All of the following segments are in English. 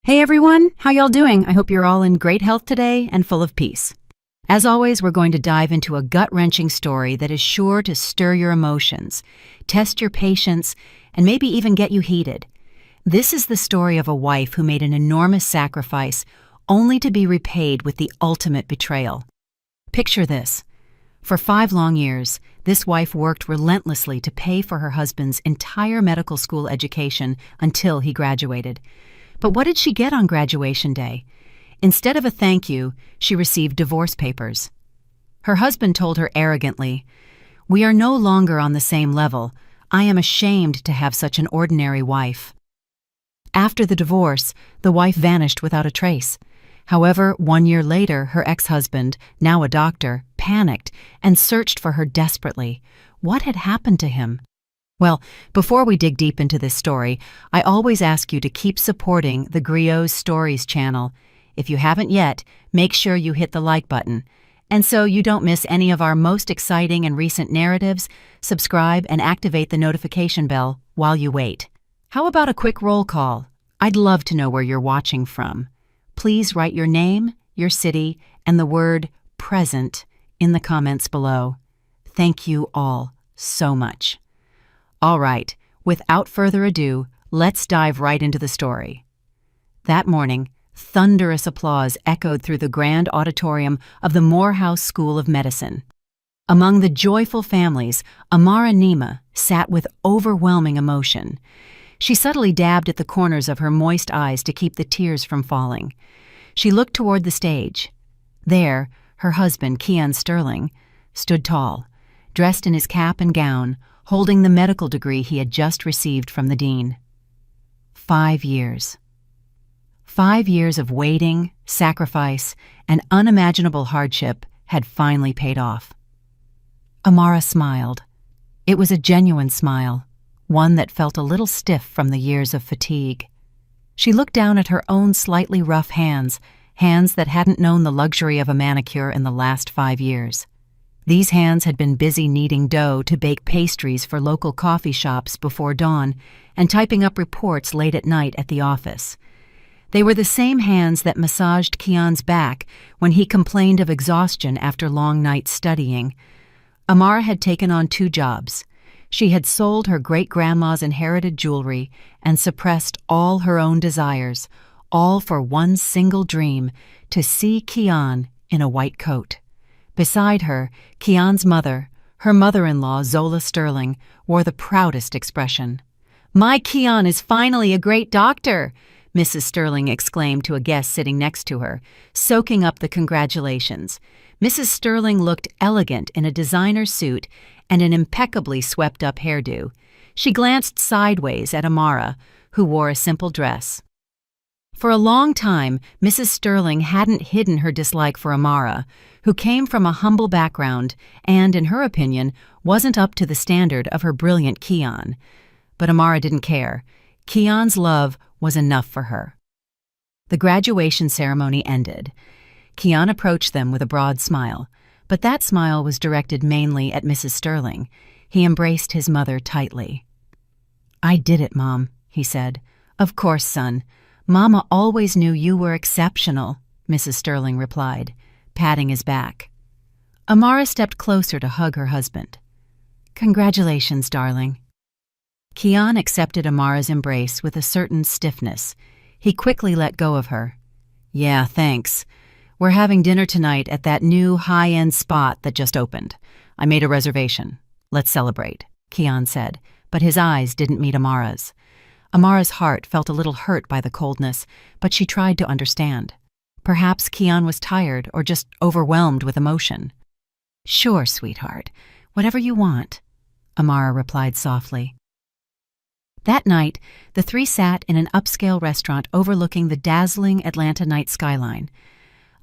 Hey everyone, how y'all doing? I hope you're all in great health today and full of peace. As always, we're going to dive into a gut-wrenching story that is sure to stir your emotions, test your patience, and maybe even get you heated. This is the story of a wife who made an enormous sacrifice only to be repaid with the ultimate betrayal. Picture this. For 5 long years, this wife worked relentlessly to pay for her husband's entire medical school education until he graduated. But what did she get on graduation day? Instead of a thank you, she received divorce papers. Her husband told her arrogantly, "We are no longer on the same level. I am ashamed to have such an ordinary wife." After the divorce, the wife vanished without a trace. However, 1 year later, her ex-husband, now a doctor, panicked and searched for her desperately. What had happened to him? Well, before we dig deep into this story, I always ask you to keep supporting the Griot's Stories channel. If you haven't yet, make sure you hit the like button. And so you don't miss any of our most exciting and recent narratives, subscribe and activate the notification bell while you wait. How about a quick roll call? I'd love to know where you're watching from. Please write your name, your city, and the word present in the comments below. Thank you all so much. All right, without further ado, let's dive right into the story. That morning, thunderous applause echoed through the grand auditorium of the Morehouse School of Medicine. Among the joyful families, Amara Nima sat with overwhelming emotion. She subtly dabbed at the corners of her moist eyes to keep the tears from falling. She looked toward the stage. There, her husband, Keon Sterling, stood tall, dressed in his cap and gown, holding the medical degree he had just received from the dean. 5 years. 5 years of waiting, sacrifice, and unimaginable hardship had finally paid off. Amara smiled. It was a genuine smile, one that felt a little stiff from the years of fatigue. She looked down at her own slightly rough hands, hands that hadn't known the luxury of a manicure in the last 5 years. These hands had been busy kneading dough to bake pastries for local coffee shops before dawn and typing up reports late at night at the office. They were the same hands that massaged Keon's back when he complained of exhaustion after long nights studying. Amara had taken on 2 jobs. She had sold her great-grandma's inherited jewelry and suppressed all her own desires, all for one single dream, to see Keon in a white coat. Beside her, Keon's mother, her mother-in-law Zola Sterling, wore the proudest expression. "My Keon is finally a great doctor," Mrs. Sterling exclaimed to a guest sitting next to her, soaking up the congratulations. Mrs. Sterling looked elegant in a designer suit and an impeccably swept-up hairdo. She glanced sideways at Amara, who wore a simple dress. For a long time, Mrs. Sterling hadn't hidden her dislike for Amara, who came from a humble background and, in her opinion, wasn't up to the standard of her brilliant Keon. But Amara didn't care. Keon's love was enough for her. The graduation ceremony ended. Keon approached them with a broad smile, but that smile was directed mainly at Mrs. Sterling. He embraced his mother tightly. "I did it, Mom," he said. "Of course, son. Mama always knew you were exceptional," Mrs. Sterling replied, patting his back. Amara stepped closer to hug her husband. "Congratulations, darling." Keon accepted Amara's embrace with a certain stiffness. He quickly let go of her. "Yeah, thanks. We're having dinner tonight at that new high-end spot that just opened. I made a reservation. Let's celebrate," Keon said, but his eyes didn't meet Amara's. Amara's heart felt a little hurt by the coldness, but she tried to understand. Perhaps Keon was tired or just overwhelmed with emotion. "Sure, sweetheart. Whatever you want," Amara replied softly. That night, the 3 sat in an upscale restaurant overlooking the dazzling Atlanta night skyline.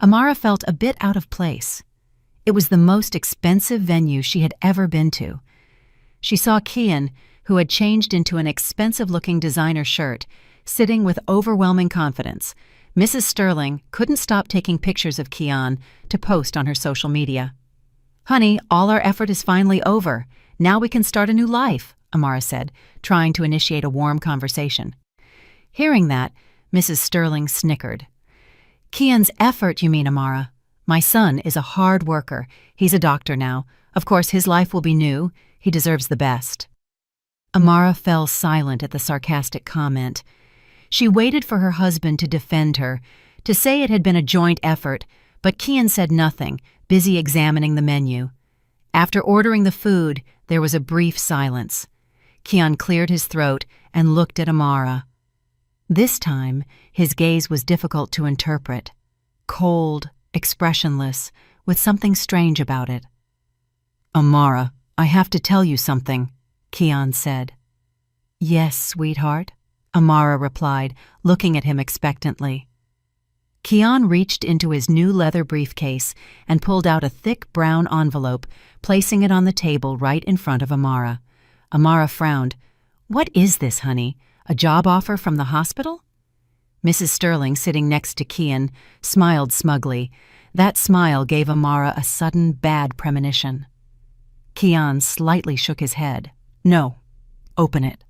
Amara felt a bit out of place. It was the most expensive venue she had ever been to. She saw Keon, who had changed into an expensive-looking designer shirt, sitting with overwhelming confidence. Mrs. Sterling couldn't stop taking pictures of Keon to post on her social media. "Honey, all our effort is finally over. Now we can start a new life," Amara said, trying to initiate a warm conversation. Hearing that, Mrs. Sterling snickered. Kian's effort, you mean, Amara? My son is a hard worker. He's a doctor now. Of course, his life will be new. He deserves the best. Amara fell silent at the sarcastic comment. She waited for her husband to defend her, to say it had been a joint effort, but Kian said nothing, busy examining the menu. After ordering the food, there was a brief silence. Kian cleared his throat and looked at Amara. This time, his gaze was difficult to interpret. Cold, expressionless, with something strange about it. Amara, I have to tell you something, Kian said. Yes, sweetheart, Amara replied, looking at him expectantly. Kian reached into his new leather briefcase and pulled out a thick brown envelope, placing it on the table right in front of Amara. Amara frowned. What is this, honey? A job offer from the hospital? Mrs. Sterling, sitting next to Kian, smiled smugly. That smile gave Amara a sudden bad premonition. Kian slightly shook his head. No, open it.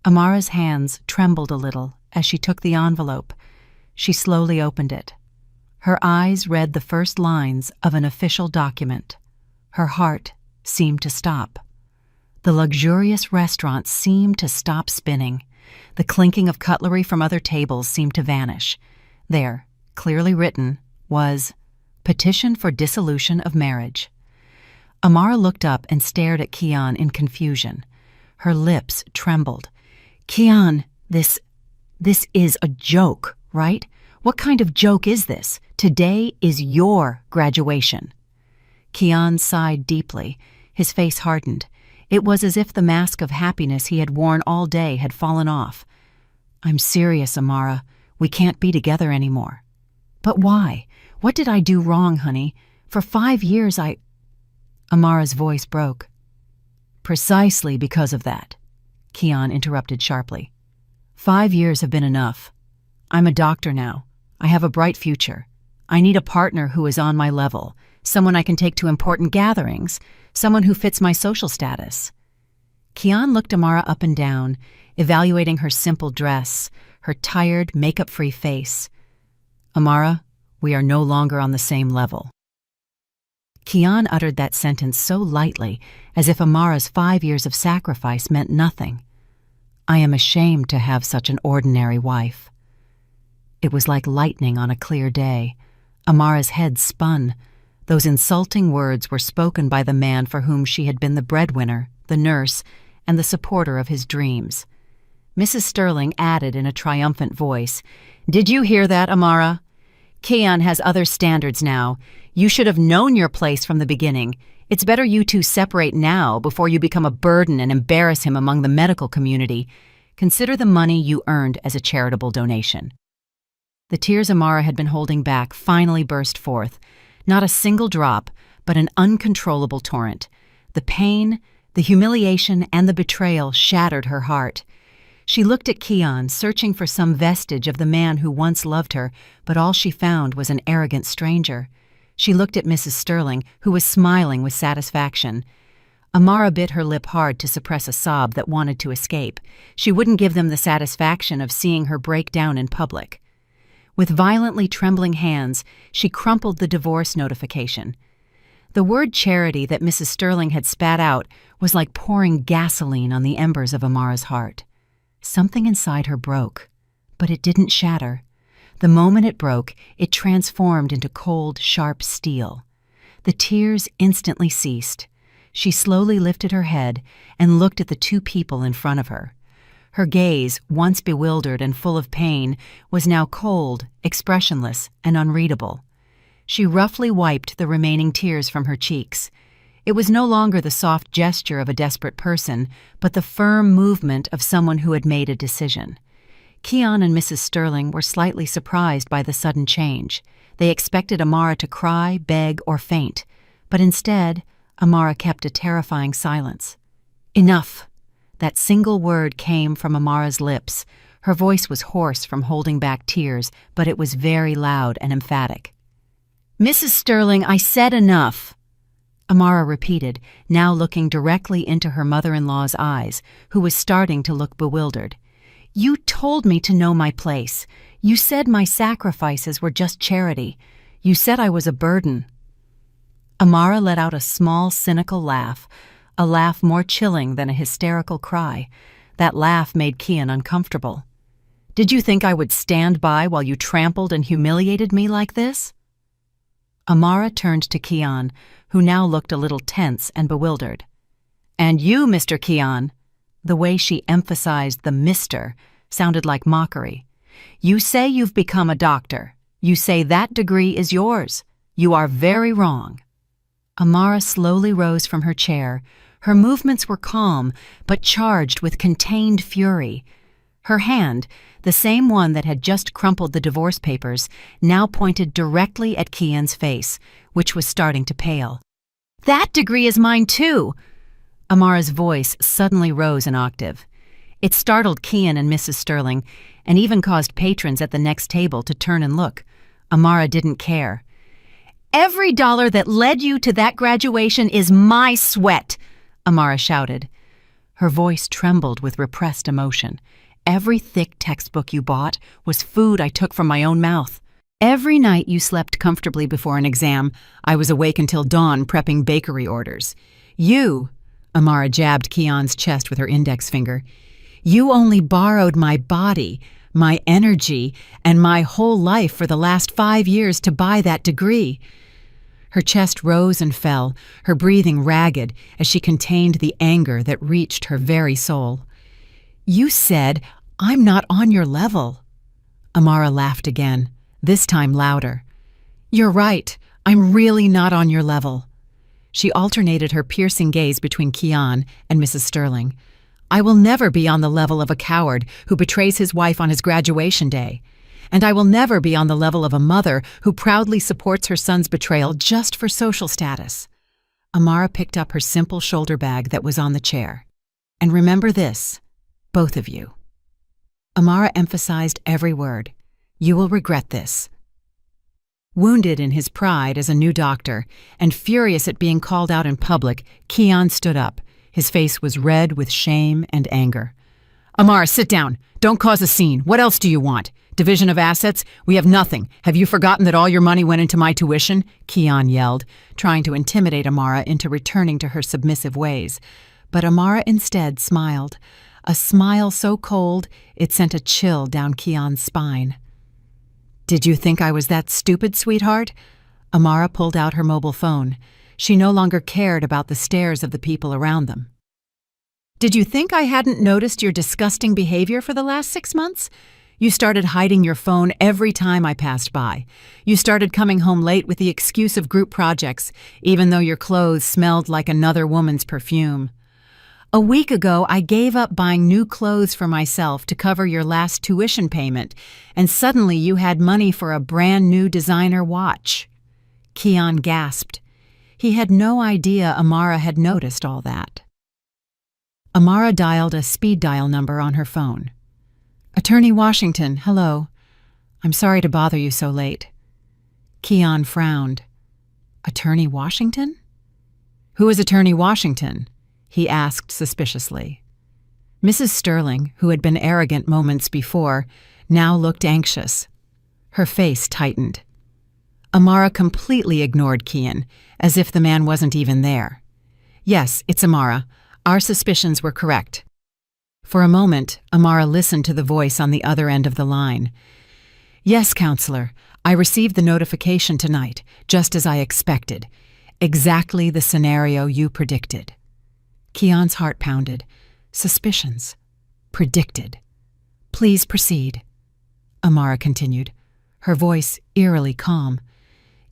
Amara's hands trembled a little as she took the envelope. She slowly opened it. Her eyes read the first lines of an official document. Her heart seemed to stop. The luxurious restaurant seemed to stop spinning. The clinking of cutlery from other tables seemed to vanish. There, clearly written, was Petition for Dissolution of Marriage. Amara looked up and stared at Kian in confusion. Her lips trembled. Kian, this is a joke, right? What kind of joke is this? Today is your graduation. Kian sighed deeply. His face hardened. It was as if the mask of happiness he had worn all day had fallen off. I'm serious, Amara. We can't be together anymore. But why? What did I do wrong, honey? For 5 years Amara's voice broke. Precisely because of that, Kian interrupted sharply. 5 years have been enough. I'm a doctor now. I have a bright future. I need a partner who is on my level, someone I can take to important gatherings, someone who fits my social status. Kian looked Amara up and down, evaluating her simple dress, her tired, makeup-free face. Amara, we are no longer on the same level. Kian uttered that sentence so lightly, as if Amara's 5 years of sacrifice meant nothing. I am ashamed to have such an ordinary wife. It was like lightning on a clear day. Amara's head spun. Those insulting words were spoken by the man for whom she had been the breadwinner, the nurse, and the supporter of his dreams. Mrs. Sterling added in a triumphant voice, Did you hear that, Amara? Kian has other standards now. You should have known your place from the beginning. It's better you two separate now before you become a burden and embarrass him among the medical community. Consider the money you earned as a charitable donation. The tears Amara had been holding back finally burst forth. Not a single drop, but an uncontrollable torrent. The pain, the humiliation, and the betrayal shattered her heart. She looked at Kian, searching for some vestige of the man who once loved her, but all she found was an arrogant stranger. She looked at Mrs. Sterling, who was smiling with satisfaction. Amara bit her lip hard to suppress a sob that wanted to escape. She wouldn't give them the satisfaction of seeing her break down in public. With violently trembling hands, she crumpled the divorce notification. The word charity that Mrs. Sterling had spat out was like pouring gasoline on the embers of Amara's heart. Something inside her broke, but it didn't shatter. The moment it broke, it transformed into cold, sharp steel. The tears instantly ceased. She slowly lifted her head and looked at the two people in front of her. Her gaze, once bewildered and full of pain, was now cold, expressionless, and unreadable. She roughly wiped the remaining tears from her cheeks. It was no longer the soft gesture of a desperate person, but the firm movement of someone who had made a decision. Kian and Mrs. Sterling were slightly surprised by the sudden change. They expected Amara to cry, beg, or faint, but instead, Amara kept a terrifying silence. Enough! That single word came from Amara's lips. Her voice was hoarse from holding back tears, but it was very loud and emphatic. Mrs. Sterling, I said enough! Amara repeated, now looking directly into her mother-in-law's eyes, who was starting to look bewildered. You told me to know my place. You said my sacrifices were just charity. You said I was a burden." Amara let out a small, cynical laugh, a laugh more chilling than a hysterical cry. That laugh made Kian uncomfortable. "Did you think I would stand by while you trampled and humiliated me like this?" Amara turned to Kian, who now looked a little tense and bewildered. "And you, Mr. Kian," the way she emphasized the Mr. sounded like mockery. "You say you've become a doctor. You say that degree is yours. You are very wrong." Amara slowly rose from her chair. Her movements were calm, but charged with contained fury. Her hand, the same one that had just crumpled the divorce papers, now pointed directly at Kian's face, which was starting to pale. "That degree is mine too!" Amara's voice suddenly rose an octave. It startled Kian and Mrs. Sterling, and even caused patrons at the next table to turn and look. Amara didn't care. "Every dollar that led you to that graduation is my sweat!" Amara shouted. Her voice trembled with repressed emotion. "Every thick textbook you bought was food I took from my own mouth. Every night you slept comfortably before an exam, I was awake until dawn prepping bakery orders. You," Amara jabbed Kian's chest with her index finger, "you only borrowed my body, my energy, and my whole life for the last 5 years to buy that degree." Her chest rose and fell, her breathing ragged as she contained the anger that reached her very soul. "You said, I'm not on your level." Amara laughed again, this time louder. "You're right, I'm really not on your level." She alternated her piercing gaze between Kian and Mrs. Sterling. "I will never be on the level of a coward who betrays his wife on his graduation day. And I will never be on the level of a mother who proudly supports her son's betrayal just for social status." Amara picked up her simple shoulder bag that was on the chair. "And remember this, both of you." Amara emphasized every word. "You will regret this." Wounded in his pride as a new doctor and furious at being called out in public, Kian stood up. His face was red with shame and anger. "Amara, sit down. Don't cause a scene. What else do you want? Division of assets? We have nothing. Have you forgotten that all your money went into my tuition?" Kian yelled, trying to intimidate Amara into returning to her submissive ways. But Amara instead smiled, a smile so cold it sent a chill down Kian's spine. "Did you think I was that stupid, sweetheart?" Amara pulled out her mobile phone. She no longer cared about the stares of the people around them. "Did you think I hadn't noticed your disgusting behavior for the last 6 months? You started hiding your phone every time I passed by. You started coming home late with the excuse of group projects, even though your clothes smelled like another woman's perfume. A week ago, I gave up buying new clothes for myself to cover your last tuition payment, and suddenly you had money for a brand new designer watch." Kian gasped. He had no idea Amara had noticed all that. Amara dialed a speed dial number on her phone. "Attorney Washington, hello. I'm sorry to bother you so late." Kian frowned. "Attorney Washington? Who is Attorney Washington?" he asked suspiciously. Mrs. Sterling, who had been arrogant moments before, now looked anxious. Her face tightened. Amara completely ignored Kian, as if the man wasn't even there. "Yes, it's Amara. Our suspicions were correct." For a moment, Amara listened to the voice on the other end of the line. "Yes, counselor, I received the notification tonight, just as I expected. Exactly the scenario you predicted." Kian's heart pounded. Suspicions. Predicted. "Please proceed," Amara continued, her voice eerily calm.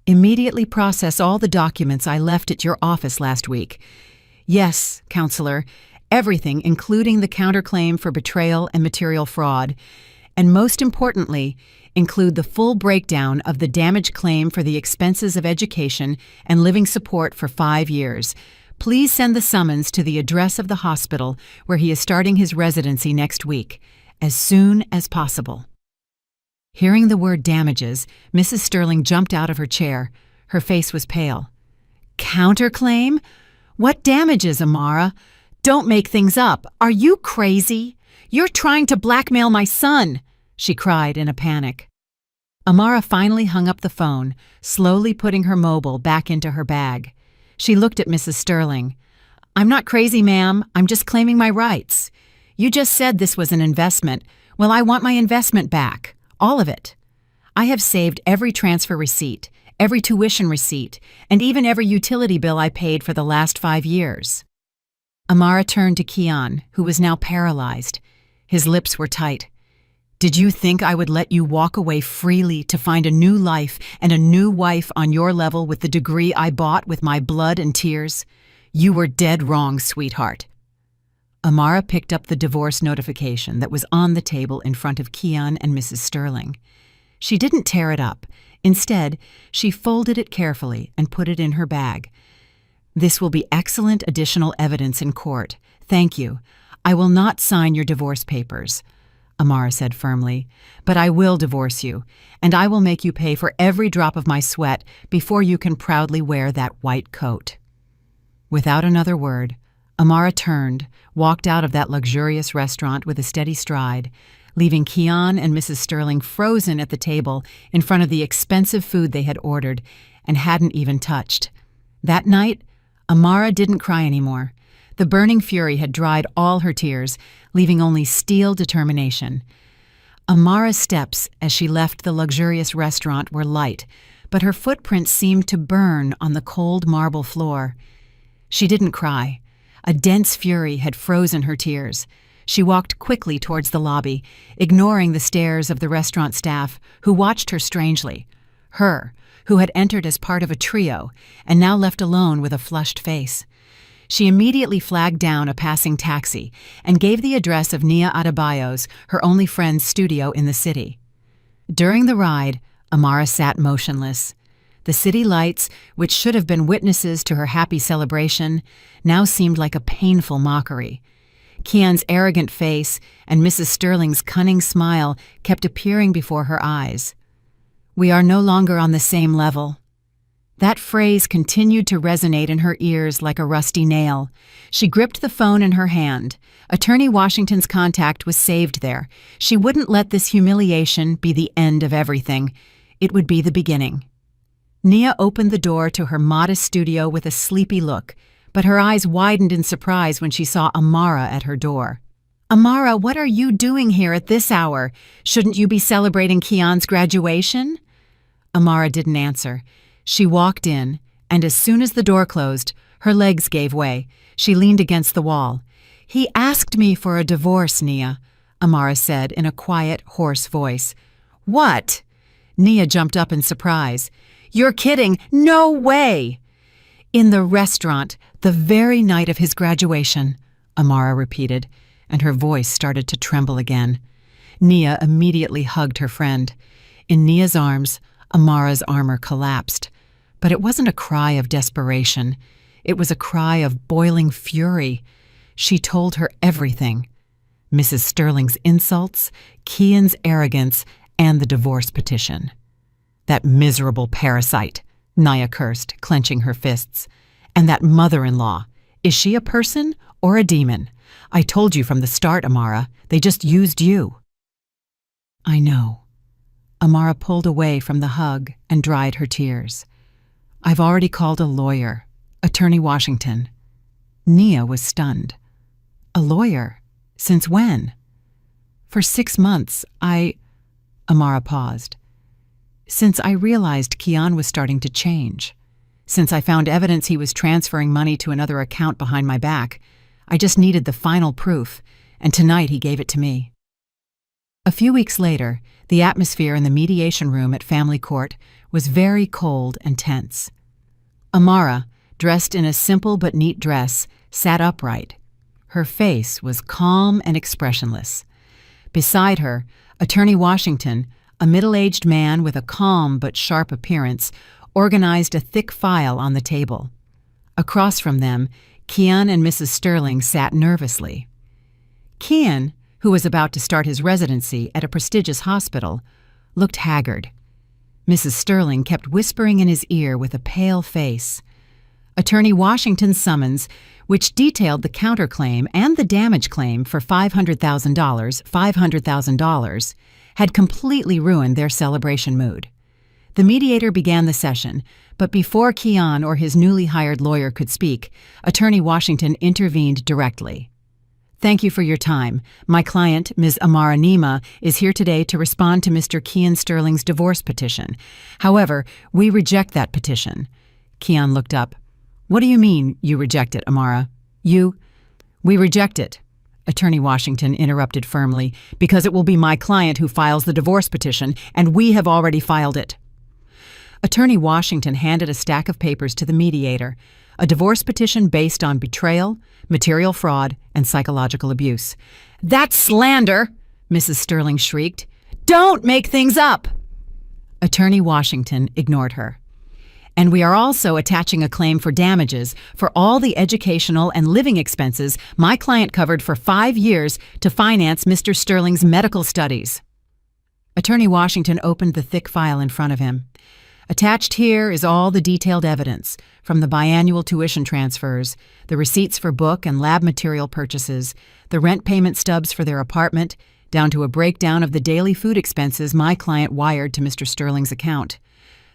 "Immediately process all the documents I left at your office last week. Yes, counselor, everything, including the counterclaim for betrayal and material fraud, and most importantly, include the full breakdown of the damage claim for the expenses of education and living support for 5 years. Please send the summons to the address of the hospital where he is starting his residency next week, as soon as possible." Hearing the word damages, Mrs. Sterling jumped out of her chair. Her face was pale. "Counterclaim? What damages, Amara? Don't make things up. Are you crazy? You're trying to blackmail my son, she cried in a panic. Amara finally hung up the phone, slowly putting her mobile back into her bag. She looked at Mrs. Sterling. I'm not crazy, ma'am. I'm just claiming my rights. You just said this was an investment. Well, I want my investment back. All of it. I have saved every transfer receipt, every tuition receipt, and even every utility bill I paid for the last 5 years. Amara turned to Kian, who was now paralyzed. His lips were tight. Did you think I would let you walk away freely to find a new life and a new wife on your level with the degree I bought with my blood and tears? You were dead wrong, sweetheart. Amara picked up the divorce notification that was on the table in front of Kian and Mrs. Sterling. She didn't tear it up. Instead, she folded it carefully and put it in her bag. This will be excellent additional evidence in court. Thank you. I will not sign your divorce papers, Amara said firmly, but I will divorce you, and I will make you pay for every drop of my sweat before you can proudly wear that white coat. Without another word, Amara turned, walked out of that luxurious restaurant with a steady stride, leaving Kian and Mrs. Sterling frozen at the table in front of the expensive food they had ordered and hadn't even touched. That night, Amara didn't cry anymore. The burning fury had dried all her tears, leaving only steel determination. Amara's steps as she left the luxurious restaurant were light, but her footprints seemed to burn on the cold marble floor. She didn't cry. A dense fury had frozen her tears. She walked quickly towards the lobby, ignoring the stares of the restaurant staff, who watched her strangely. Her, who had entered as part of a trio, and now left alone with a flushed face. She immediately flagged down a passing taxi and gave the address of Nia Adebayo's, her only friend's studio in the city. During the ride, Amara sat motionless. The city lights, which should have been witnesses to her happy celebration, now seemed like a painful mockery. Kian's arrogant face and Mrs. Sterling's cunning smile kept appearing before her eyes. We are no longer on the same level. That phrase continued to resonate in her ears like a rusty nail. She gripped the phone in her hand. Attorney Washington's contact was saved there. She wouldn't let this humiliation be the end of everything. It would be the beginning. Nia opened the door to her modest studio with a sleepy look, but her eyes widened in surprise when she saw Amara at her door. Amara, what are you doing here at this hour? Shouldn't you be celebrating Kian's graduation? Amara didn't answer. She walked in, and as soon as the door closed, her legs gave way. She leaned against the wall. He asked me for a divorce, Nia, Amara said in a quiet, hoarse voice. What? Nia jumped up in surprise. You're kidding! No way! In the restaurant, the very night of his graduation, Amara repeated, and her voice started to tremble again. Nia immediately hugged her friend. In Nia's arms, Amara's armor collapsed. But it wasn't a cry of desperation. It was a cry of boiling fury. She told her everything. Mrs. Sterling's insults, Kian's arrogance, and the divorce petition. That miserable parasite, Nia cursed, clenching her fists. And that mother-in-law. Is she a person or a demon? I told you from the start, Amara. They just used you. I know. Amara pulled away from the hug and dried her tears. I've already called a lawyer, Attorney Washington. Nia was stunned. A lawyer? Since when? For 6 months, Amara paused. Since I realized Kian was starting to change. Since I found evidence he was transferring money to another account behind my back, I just needed the final proof, and tonight he gave it to me. A few weeks later, the atmosphere in the mediation room at family court was very cold and tense. Amara, dressed in a simple but neat dress, sat upright. Her face was calm and expressionless. Beside her, Attorney Washington, a middle-aged man with a calm but sharp appearance, organized a thick file on the table. Across from them, Kian and Mrs. Sterling sat nervously. Kian, who was about to start his residency at a prestigious hospital, looked haggard. Mrs. Sterling kept whispering in his ear with a pale face. Attorney Washington's summons, which detailed the counterclaim and the damage claim for $500,000, had completely ruined their celebration mood. The mediator began the session, but before Keon or his newly hired lawyer could speak, Attorney Washington intervened directly. "Thank you for your time. My client, Ms. Amara Nima, is here today to respond to Mr. Keon Sterling's divorce petition. However, we reject that petition." Keon looked up. "What do you mean, you reject it, Amara?" We reject it," Attorney Washington interrupted firmly, "because it will be my client who files the divorce petition, and we have already filed it." Attorney Washington handed a stack of papers to the mediator, a divorce petition based on betrayal, material fraud, and psychological abuse. "That's slander!" Mrs. Sterling shrieked. "Don't make things up!" Attorney Washington ignored her. "And we are also attaching a claim for damages for all the educational and living expenses my client covered for 5 years to finance Mr. Sterling's medical studies." Attorney Washington opened the thick file in front of him. "Attached here is all the detailed evidence, from the biannual tuition transfers, the receipts for book and lab material purchases, the rent payment stubs for their apartment, down to a breakdown of the daily food expenses my client wired to Mr. Sterling's account.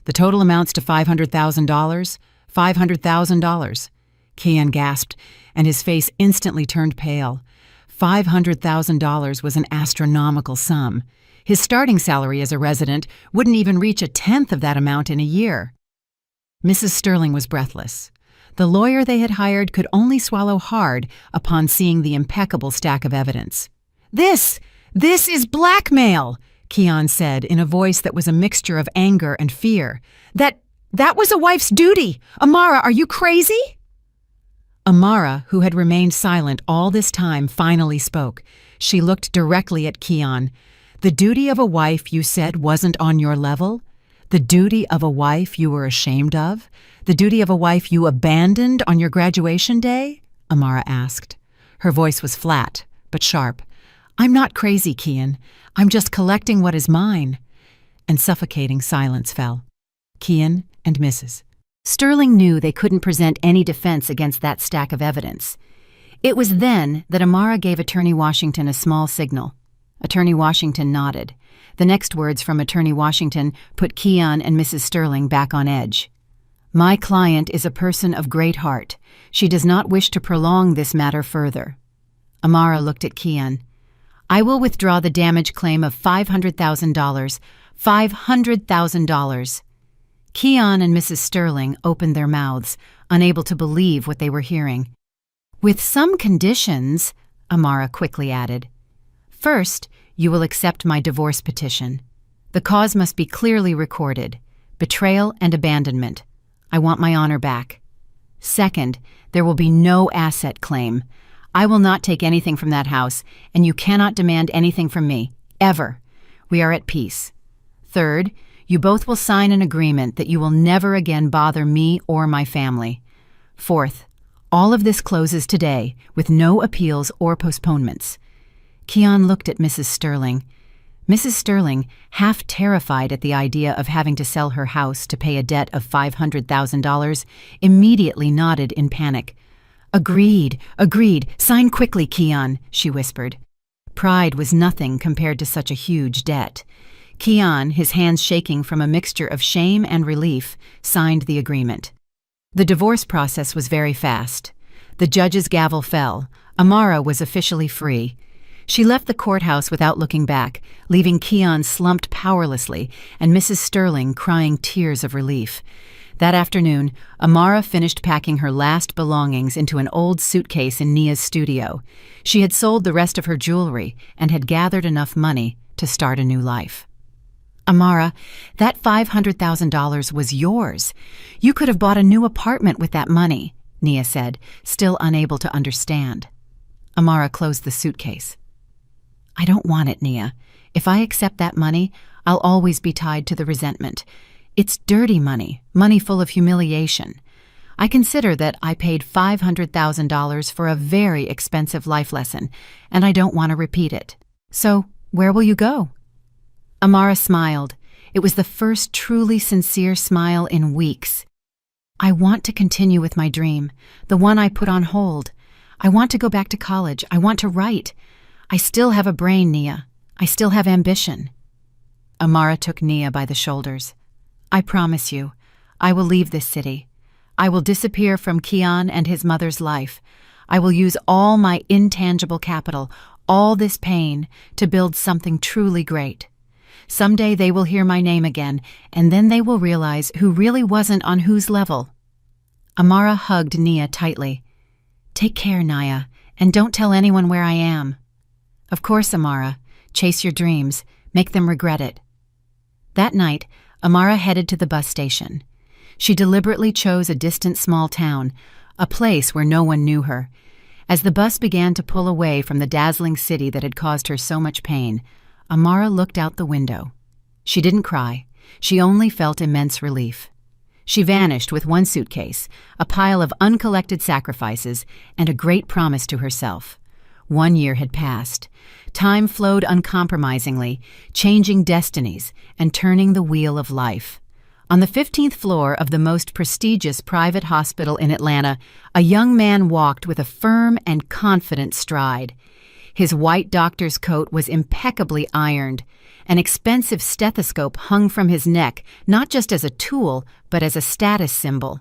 The total amounts to $500,000. $500,000. Keon gasped, and his face instantly turned pale. $500,000 was an astronomical sum. His starting salary as a resident wouldn't even reach a tenth of that amount in a year. Mrs. Sterling was breathless. The lawyer they had hired could only swallow hard upon seeing the impeccable stack of evidence. This is blackmail," Keon said in a voice that was a mixture of anger and fear. That was a wife's duty. Amara, are you crazy?" Amara, who had remained silent all this time, finally spoke. She looked directly at Keon. "The duty of a wife you said wasn't on your level? The duty of a wife you were ashamed of? The duty of a wife you abandoned on your graduation day?" Amara asked. Her voice was flat, but sharp. "I'm not crazy, Keon. I'm just collecting what is mine." And suffocating silence fell. Keon and Mrs. Sterling knew they couldn't present any defense against that stack of evidence. It was then that Amara gave Attorney Washington a small signal. Attorney Washington nodded. The next words from Attorney Washington put Keon and Mrs. Sterling back on edge. "My client is a person of great heart. She does not wish to prolong this matter further." Amara looked at Keon. "I will withdraw the damage claim of $500,000. $500,000. Keon and Mrs. Sterling opened their mouths, unable to believe what they were hearing. "With some conditions," Amara quickly added. "First, you will accept my divorce petition. The cause must be clearly recorded. Betrayal and abandonment. I want my honor back. Second, there will be no asset claim. I will not take anything from that house, and you cannot demand anything from me, ever. We are at peace. Third, you both will sign an agreement that you will never again bother me or my family. Fourth, all of this closes today, with no appeals or postponements." Keon looked at Mrs. Sterling. Mrs. Sterling, half terrified at the idea of having to sell her house to pay a debt of $500,000, immediately nodded in panic. Agreed. Sign quickly, Keon," she whispered. Pride was nothing compared to such a huge debt. Keon, his hands shaking from a mixture of shame and relief, signed the agreement. The divorce process was very fast. The judge's gavel fell. Amara was officially free. She left the courthouse without looking back, leaving Keon slumped powerlessly and Mrs. Sterling crying tears of relief. That afternoon, Amara finished packing her last belongings into an old suitcase in Nia's studio. She had sold the rest of her jewelry and had gathered enough money to start a new life. "Amara, that $500,000 was yours. You could have bought a new apartment with that money," Nia said, still unable to understand. Amara closed the suitcase. "I don't want it, Nia. If I accept that money, I'll always be tied to the resentment. It's dirty money, money full of humiliation. I consider that I paid $500,000 for a very expensive life lesson, and I don't want to repeat it. So, where will you go?" Amara smiled. It was the first truly sincere smile in weeks. I want to continue with my dream, the one I put on hold. I want to go back to college. I want to write. I still have a brain, Nia. I still have ambition. Amara took Nia by the shoulders. I promise you, I will leave this city. I will disappear from Kian and his mother's life. I will use all my intangible capital, all this pain, to build something truly great. Someday they will hear my name again, and then they will realize who really wasn't on whose level. Amara hugged Nia tightly. Take care, Nia, and don't tell anyone where I am. Of course, Amara. Chase your dreams. Make them regret it. That night, Amara headed to the bus station. She deliberately chose a distant small town, a place where no one knew her. As the bus began to pull away from the dazzling city that had caused her so much pain, Amara looked out the window. She didn't cry. She only felt immense relief. She vanished with one suitcase, a pile of uncollected sacrifices, and a great promise to herself. 1 year had passed. Time flowed uncompromisingly, changing destinies and turning the wheel of life. On the 15th floor of the most prestigious private hospital in Atlanta, a young man walked with a firm and confident stride. His white doctor's coat was impeccably ironed. An expensive stethoscope hung from his neck, not just as a tool, but as a status symbol.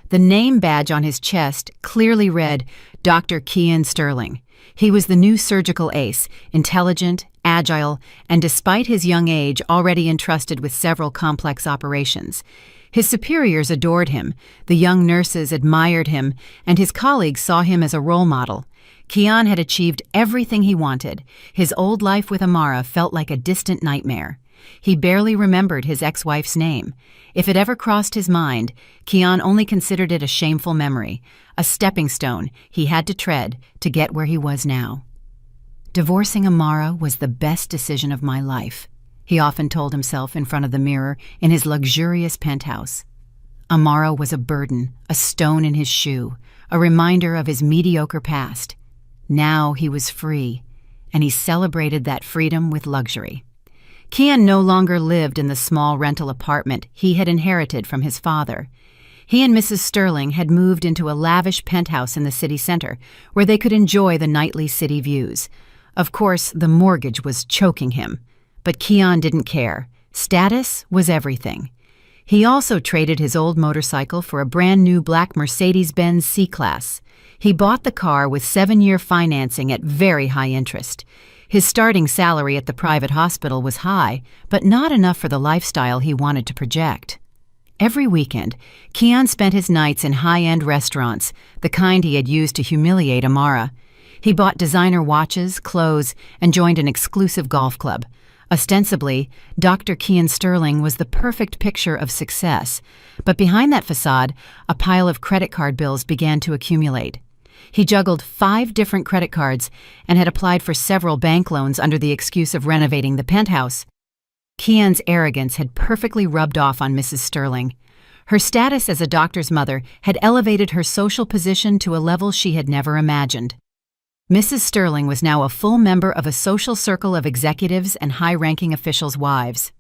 The name badge on his chest clearly read, Dr. Kian Sterling. He was the new surgical ace, intelligent, agile, and despite his young age, already entrusted with several complex operations. His superiors adored him, the young nurses admired him, and his colleagues saw him as a role model. Kian had achieved everything he wanted. His old life with Amara felt like a distant nightmare. He barely remembered his ex-wife's name. If it ever crossed his mind, Kian only considered it a shameful memory, a stepping stone he had to tread to get where he was now. Divorcing Amara was the best decision of my life, he often told himself in front of the mirror in his luxurious penthouse. Amara was a burden, a stone in his shoe, a reminder of his mediocre past. Now he was free, and he celebrated that freedom with luxury. Kian no longer lived in the small rental apartment he had inherited from his father. He and Mrs. Sterling had moved into a lavish penthouse in the city center, where they could enjoy the nightly city views. Of course, the mortgage was choking him, but Kian didn't care. Status was everything. He also traded his old motorcycle for a brand-new black Mercedes-Benz C-Class. He bought the car with 7-year financing at very high interest. His starting salary at the private hospital was high, but not enough for the lifestyle he wanted to project. Every weekend, Kian spent his nights in high-end restaurants, the kind he had used to humiliate Amara. He bought designer watches, clothes, and joined an exclusive golf club. Ostensibly, Dr. Kian Sterling was the perfect picture of success, but behind that facade, a pile of credit card bills began to accumulate. He juggled 5 different credit cards and had applied for several bank loans under the excuse of renovating the penthouse. Kian's arrogance had perfectly rubbed off on Mrs. Sterling. Her status as a doctor's mother had elevated her social position to a level she had never imagined. Mrs. Sterling was now a full member of a social circle of executives and high-ranking officials' wives.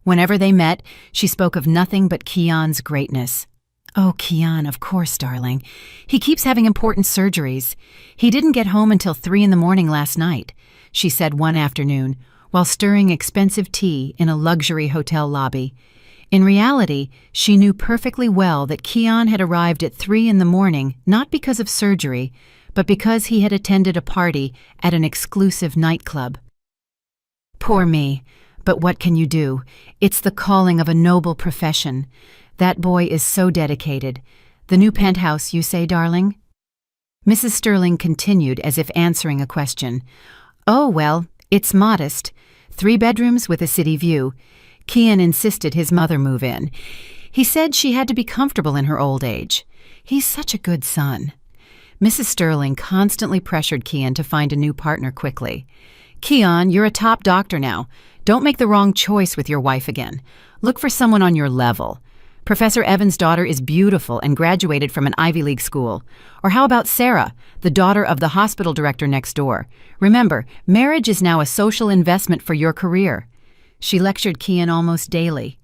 Whenever they met, she spoke of nothing but Kian's greatness. Oh, Kian, of course, darling. He keeps having important surgeries. He didn't get home until 3 in the morning last night, she said one afternoon, while stirring expensive tea in a luxury hotel lobby. In reality, she knew perfectly well that Kian had arrived at 3 in the morning not because of surgery, but because he had attended a party at an exclusive nightclub. Poor me, but what can you do? It's the calling of a noble profession. That boy is so dedicated. The new penthouse, you say, darling? Mrs. Sterling continued as if answering a question. Oh, well, it's modest. 3 bedrooms with a city view. Kian insisted his mother move in. He said she had to be comfortable in her old age. He's such a good son. Mrs. Sterling constantly pressured Kian to find a new partner quickly. Kian, you're a top doctor now. Don't make the wrong choice with your wife again. Look for someone on your level. Professor Evans' daughter is beautiful and graduated from an Ivy League school. Or how about Sarah, the daughter of the hospital director next door? Remember, marriage is now a social investment for your career. She lectured Kian almost daily.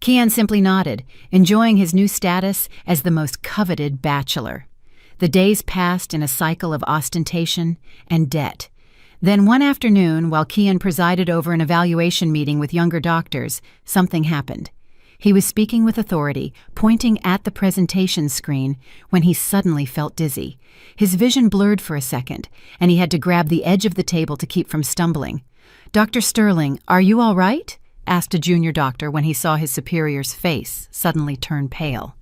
Kian simply nodded, enjoying his new status as the most coveted bachelor. The days passed in a cycle of ostentation and debt. Then one afternoon, while Kian presided over an evaluation meeting with younger doctors, something happened. He was speaking with authority, pointing at the presentation screen, when he suddenly felt dizzy. His vision blurred for a second, and he had to grab the edge of the table to keep from stumbling. "Dr. Sterling, are you all right?" asked a junior doctor when he saw his superior's face suddenly turn pale.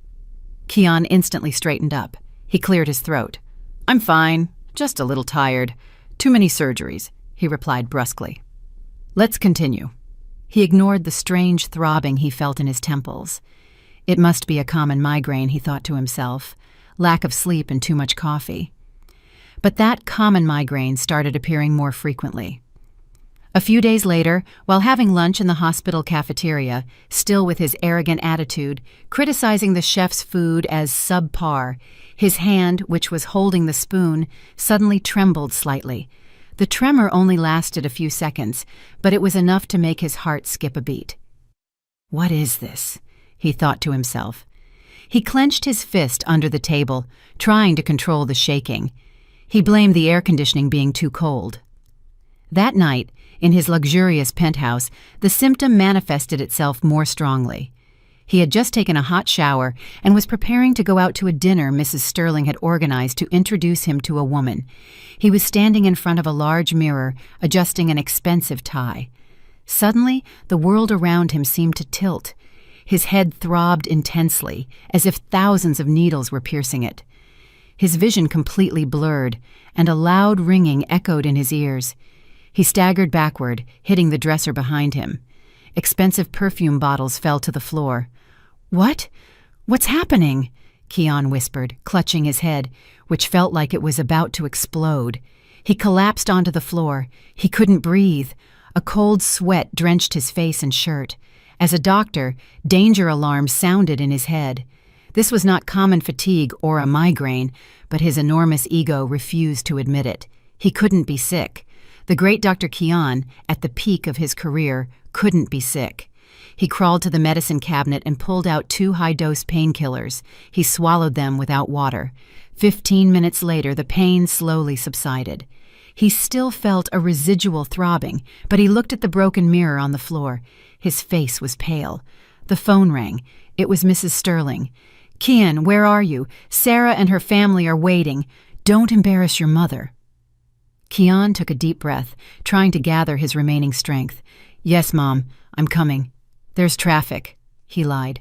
Kian instantly straightened up. He cleared his throat. "I'm fine, just a little tired. Too many surgeries," he replied brusquely. "Let's continue." He ignored the strange throbbing he felt in his temples. It must be a common migraine, he thought to himself, lack of sleep and too much coffee. But that common migraine started appearing more frequently. A few days later, while having lunch in the hospital cafeteria, still with his arrogant attitude, criticizing the chef's food as subpar, his hand, which was holding the spoon, suddenly trembled slightly. The tremor only lasted a few seconds, but it was enough to make his heart skip a beat. "What is this?" he thought to himself. He clenched his fist under the table, trying to control the shaking. He blamed the air conditioning being too cold. That night, in his luxurious penthouse, the symptom manifested itself more strongly. He had just taken a hot shower and was preparing to go out to a dinner Mrs. Sterling had organized to introduce him to a woman. He was standing in front of a large mirror, adjusting an expensive tie. Suddenly, the world around him seemed to tilt. His head throbbed intensely, as if thousands of needles were piercing it. His vision completely blurred, and a loud ringing echoed in his ears. He staggered backward, hitting the dresser behind him. Expensive perfume bottles fell to the floor. "What? What's happening?" Kian whispered, clutching his head, which felt like it was about to explode. He collapsed onto the floor. He couldn't breathe. A cold sweat drenched his face and shirt. As a doctor, danger alarms sounded in his head. This was not common fatigue or a migraine, but his enormous ego refused to admit it. He couldn't be sick. The great Dr. Kian, at the peak of his career, couldn't be sick. He crawled to the medicine cabinet and pulled out 2 high-dose painkillers. He swallowed them without water. 15 minutes later, the pain slowly subsided. He still felt a residual throbbing, but he looked at the broken mirror on the floor. His face was pale. The phone rang. It was Mrs. Sterling. "Kian, where are you? Sarah and her family are waiting. Don't embarrass your mother." Kian took a deep breath, trying to gather his remaining strength. "Yes, Mom, I'm coming. There's traffic," he lied.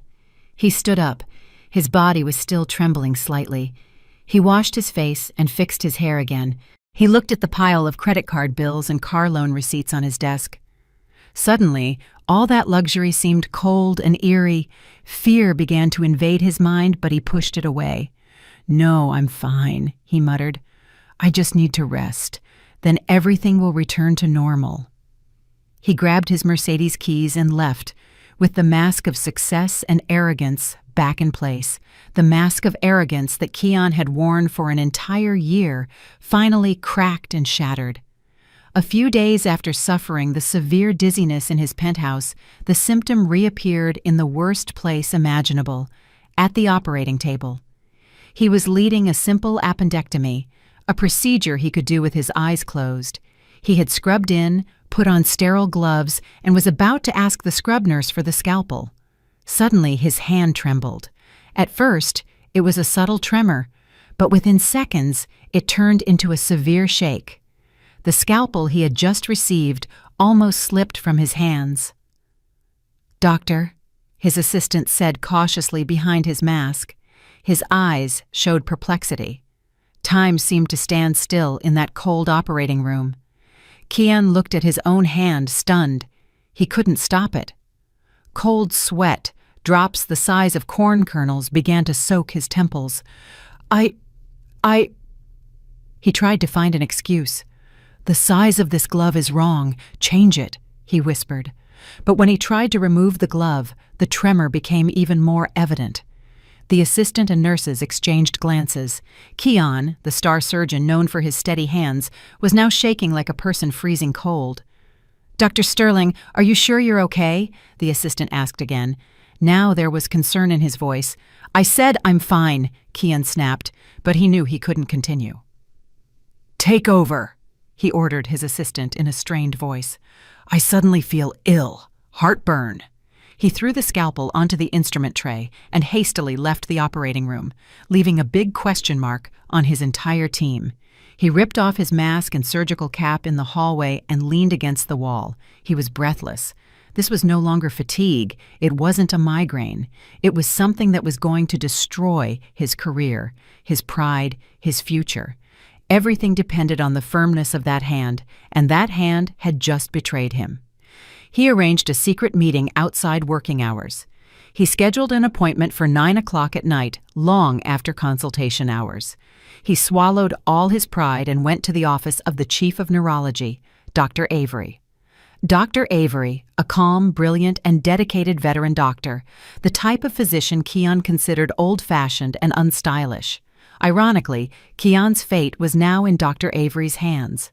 He stood up. His body was still trembling slightly. He washed his face and fixed his hair again. He looked at the pile of credit card bills and car loan receipts on his desk. Suddenly, all that luxury seemed cold and eerie. Fear began to invade his mind, but he pushed it away. "No, I'm fine," he muttered. "I just need to rest. Then everything will return to normal." He grabbed his Mercedes keys and left, with the mask of success and arrogance back in place. The mask of arrogance that Kian had worn for an entire year finally cracked and shattered. A few days after suffering the severe dizziness in his penthouse, the symptom reappeared in the worst place imaginable, at the operating table. He was leading a simple appendectomy, a procedure he could do with his eyes closed. He had scrubbed in, put on sterile gloves, and was about to ask the scrub nurse for the scalpel. Suddenly, his hand trembled. At first, it was a subtle tremor, but within seconds, it turned into a severe shake. The scalpel he had just received almost slipped from his hands. "Doctor," his assistant said cautiously behind his mask. His eyes showed perplexity. Time seemed to stand still in that cold operating room. Kian looked at his own hand, stunned. He couldn't stop it. Cold sweat, drops the size of corn kernels, began to soak his temples. I... He tried to find an excuse. "The size of this glove is wrong. Change it," he whispered. But when he tried to remove the glove, the tremor became even more evident. The assistant and nurses exchanged glances. Kian, the star surgeon known for his steady hands, was now shaking like a person freezing cold. Dr. Sterling, are you sure you're okay? The assistant asked again. Now there was concern in his voice. I said I'm fine, Kian snapped, but he knew he couldn't continue. Take over, he ordered his assistant in a strained voice. I suddenly feel ill. Heartburn. He threw the scalpel onto the instrument tray and hastily left the operating room, leaving a big question mark on his entire team. He ripped off his mask and surgical cap in the hallway and leaned against the wall. He was breathless. This was no longer fatigue. It wasn't a migraine. It was something that was going to destroy his career, his pride, his future. Everything depended on the firmness of that hand, and that hand had just betrayed him. He arranged a secret meeting outside working hours. He scheduled an appointment for 9 o'clock at night, long after consultation hours. He swallowed all his pride and went to the office of the chief of neurology, Dr. Avery. Dr. Avery, a calm, brilliant, and dedicated veteran doctor, the type of physician Kian considered old-fashioned and unstylish. Ironically, Kian's fate was now in Dr. Avery's hands.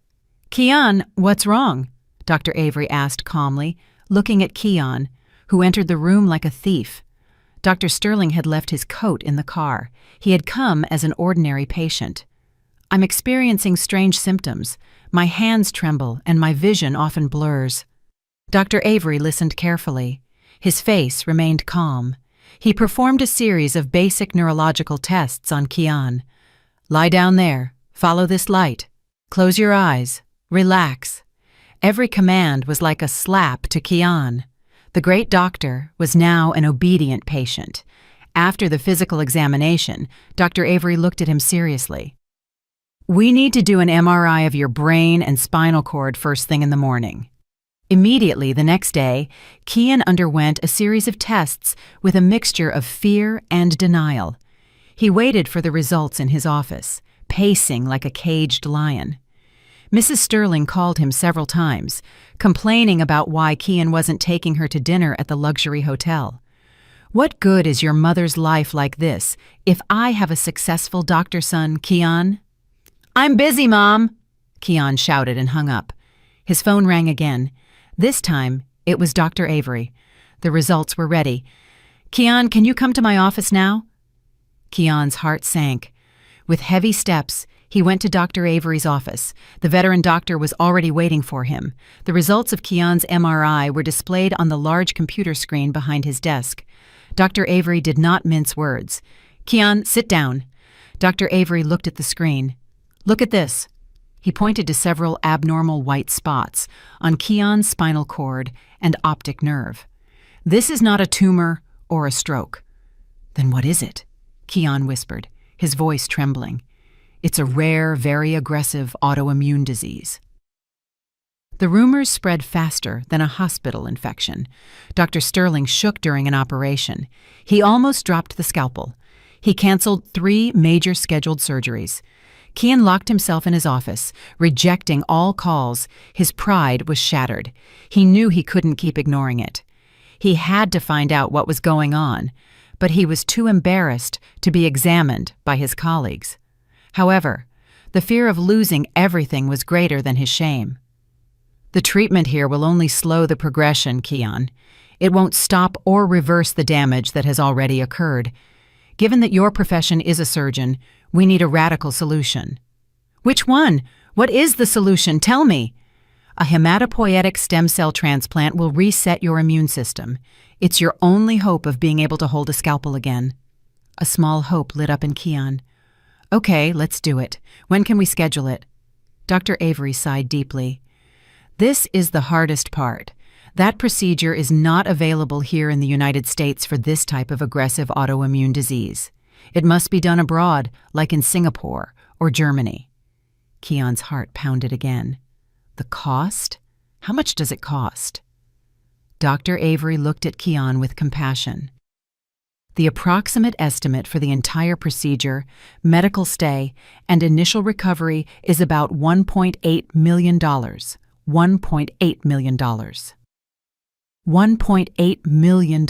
Kian, what's wrong? Dr. Avery asked calmly, looking at Kian, who entered the room like a thief. Dr. Sterling had left his coat in the car. He had come as an ordinary patient. I'm experiencing strange symptoms. My hands tremble and my vision often blurs. Dr. Avery listened carefully. His face remained calm. He performed a series of basic neurological tests on Kian. Lie down there. Follow this light. Close your eyes. Relax. Every command was like a slap to Kian. The great doctor was now an obedient patient. After the physical examination, Dr. Avery looked at him seriously. We need to do an MRI of your brain and spinal cord first thing in the morning. Immediately the next day, Kian underwent a series of tests with a mixture of fear and denial. He waited for the results in his office, pacing like a caged lion. Mrs. Sterling called him several times, complaining about why Kian wasn't taking her to dinner at the luxury hotel. What good is your mother's life like this if I have a successful doctor son, Kian? I'm busy, Mom, Kian shouted and hung up. His phone rang again. This time, it was Dr. Avery. The results were ready. Kian, can you come to my office now? Kian's heart sank. With heavy steps, he went to Dr. Avery's office. The veteran doctor was already waiting for him. The results of Kian's MRI were displayed on the large computer screen behind his desk. Dr. Avery did not mince words. Kian, sit down. Dr. Avery looked at the screen. Look at this. He pointed to several abnormal white spots on Kian's spinal cord and optic nerve. This is not a tumor or a stroke. Then what is it? Kian whispered, his voice trembling. It's a rare, very aggressive autoimmune disease. The rumors spread faster than a hospital infection. Dr. Sterling shook during an operation. He almost dropped the scalpel. He canceled 3 major scheduled surgeries. Kian locked himself in his office, rejecting all calls. His pride was shattered. He knew he couldn't keep ignoring it. He had to find out what was going on, but he was too embarrassed to be examined by his colleagues. However, the fear of losing everything was greater than his shame. The treatment here will only slow the progression, Kian. It won't stop or reverse the damage that has already occurred. Given that your profession is a surgeon, we need a radical solution. Which one? What is the solution? Tell me. A hematopoietic stem cell transplant will reset your immune system. It's your only hope of being able to hold a scalpel again. A small hope lit up in Kian. Okay, let's do it. When can we schedule it? Dr. Avery sighed deeply. This is the hardest part. That procedure is not available here in the United States for this type of aggressive autoimmune disease. It must be done abroad, like in Singapore or Germany. Kian's heart pounded again. The cost? How much does it cost? Dr. Avery looked at Kian with compassion. The approximate estimate for the entire procedure, medical stay, and initial recovery is about $1.8 million. $1.8 million. $1.8 million.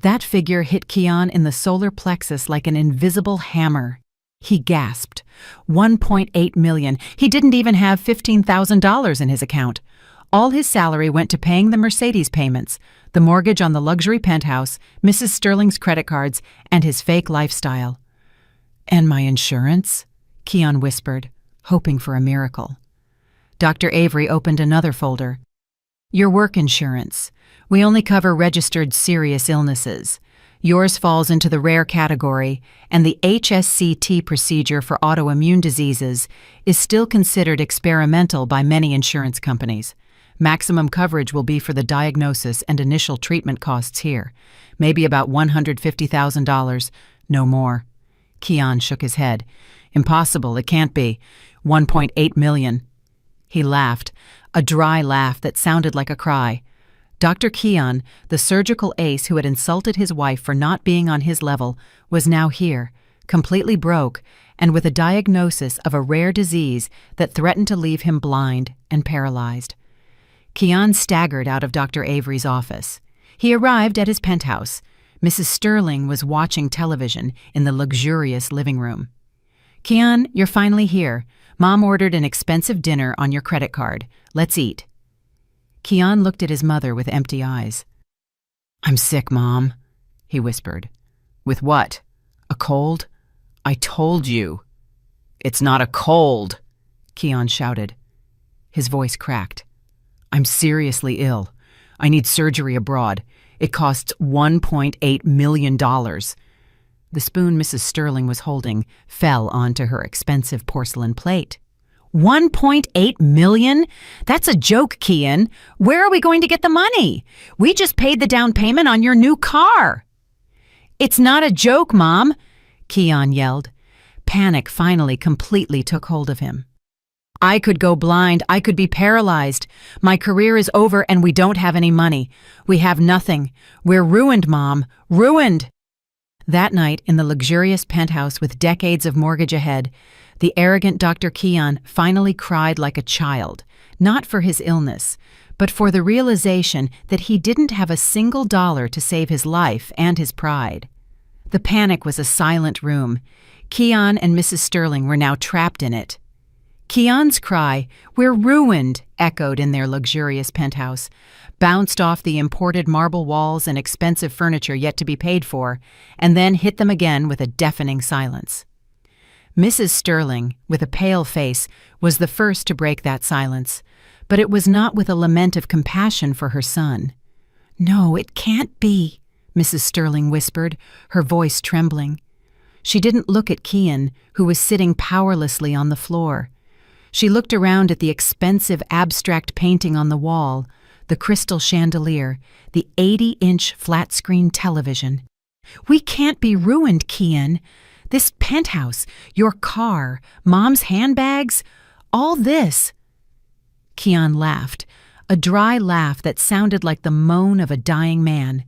That figure hit Kian in the solar plexus like an invisible hammer. He gasped. $1.8 million. He didn't even have $15,000 in his account. All his salary went to paying the Mercedes payments, the mortgage on the luxury penthouse, Mrs. Sterling's credit cards, and his fake lifestyle. "And my insurance?" Keon whispered, hoping for a miracle. Dr. Avery opened another folder. "Your work insurance. We only cover registered serious illnesses. Yours falls into the rare category, and the HSCT procedure for autoimmune diseases is still considered experimental by many insurance companies. Maximum coverage will be for the diagnosis and initial treatment costs here, maybe about $150,000, no more." Keon shook his head. "Impossible, it can't be. $1.8 million. He laughed, a dry laugh that sounded like a cry. Dr. Keon, the surgical ace who had insulted his wife for not being on his level, was now here, completely broke, and with a diagnosis of a rare disease that threatened to leave him blind and paralyzed. Keon staggered out of Dr. Avery's office. He arrived at his penthouse. Mrs. Sterling was watching television in the luxurious living room. "Keon, you're finally here. Mom ordered an expensive dinner on your credit card. Let's eat." Keon looked at his mother with empty eyes. "I'm sick, Mom," he whispered. "With what? A cold? I told you." "It's not a cold," Keon shouted. His voice cracked. "I'm seriously ill. I need surgery abroad. It costs $1.8 million. The spoon Mrs. Sterling was holding fell onto her expensive porcelain plate. $1.8 million? That's a joke, Keon. Where are we going to get the money? We just paid the down payment on your new car. "It's not a joke, Mom," Keon yelled. Panic finally completely took hold of him. "I could go blind. I could be paralyzed. My career is over and we don't have any money. We have nothing. We're ruined, Mom. Ruined." That night, in the luxurious penthouse with decades of mortgage ahead, the arrogant Dr. Keon finally cried like a child, not for his illness, but for the realization that he didn't have a single dollar to save his life and his pride. The panic was a silent room. Keon and Mrs. Sterling were now trapped in it. Keon's cry, "We're ruined," echoed in their luxurious penthouse, bounced off the imported marble walls and expensive furniture yet to be paid for, and then hit them again with a deafening silence. Mrs. Sterling, with a pale face, was the first to break that silence, but it was not with a lament of compassion for her son. "No, it can't be," Mrs. Sterling whispered, her voice trembling. She didn't look at Keon, who was sitting powerlessly on the floor. She looked around at the expensive abstract painting on the wall, the crystal chandelier, the 80-inch flat-screen television. "We can't be ruined, Keon. This penthouse, your car, Mom's handbags, all this." Keon laughed, a dry laugh that sounded like the moan of a dying man.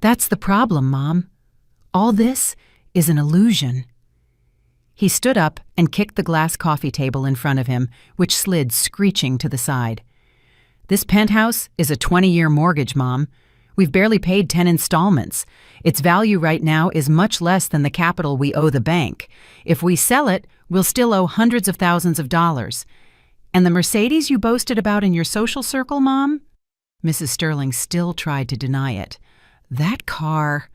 "That's the problem, Mom. All this is an illusion." He stood up and kicked the glass coffee table in front of him, which slid screeching to the side. "This penthouse is a 20-year mortgage, Mom. We've barely paid 10 installments. Its value right now is much less than the capital we owe the bank. If we sell it, we'll still owe hundreds of thousands of dollars. And the Mercedes you boasted about in your social circle, Mom?" Mrs. Sterling still tried to deny it. "That car—"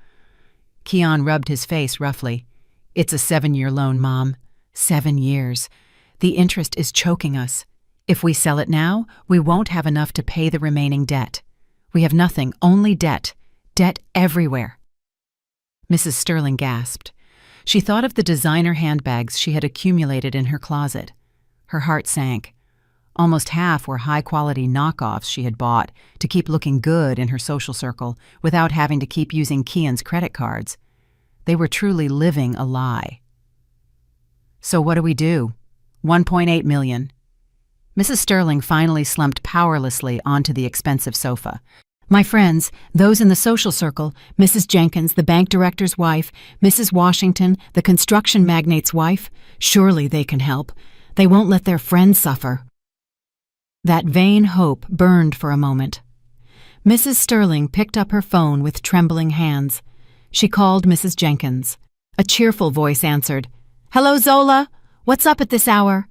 Keon rubbed his face roughly. "It's a 7-year loan, Mom. 7 years. The interest is choking us. If we sell it now, we won't have enough to pay the remaining debt. We have nothing, only debt. Debt everywhere." Mrs. Sterling gasped. She thought of the designer handbags she had accumulated in her closet. Her heart sank. Almost half were high-quality knockoffs she had bought to keep looking good in her social circle without having to keep using Keon's credit cards. They were truly living a lie. "So what do we do? $1.8 million. Mrs. Sterling finally slumped powerlessly onto the expensive sofa. "My friends, those in the social circle, Mrs. Jenkins, the bank director's wife, Mrs. Washington, the construction magnate's wife, surely they can help. They won't let their friends suffer." That vain hope burned for a moment. Mrs. Sterling picked up her phone with trembling hands. She called Mrs. Jenkins. A cheerful voice answered. "Hello, Zola. What's up at this hour?"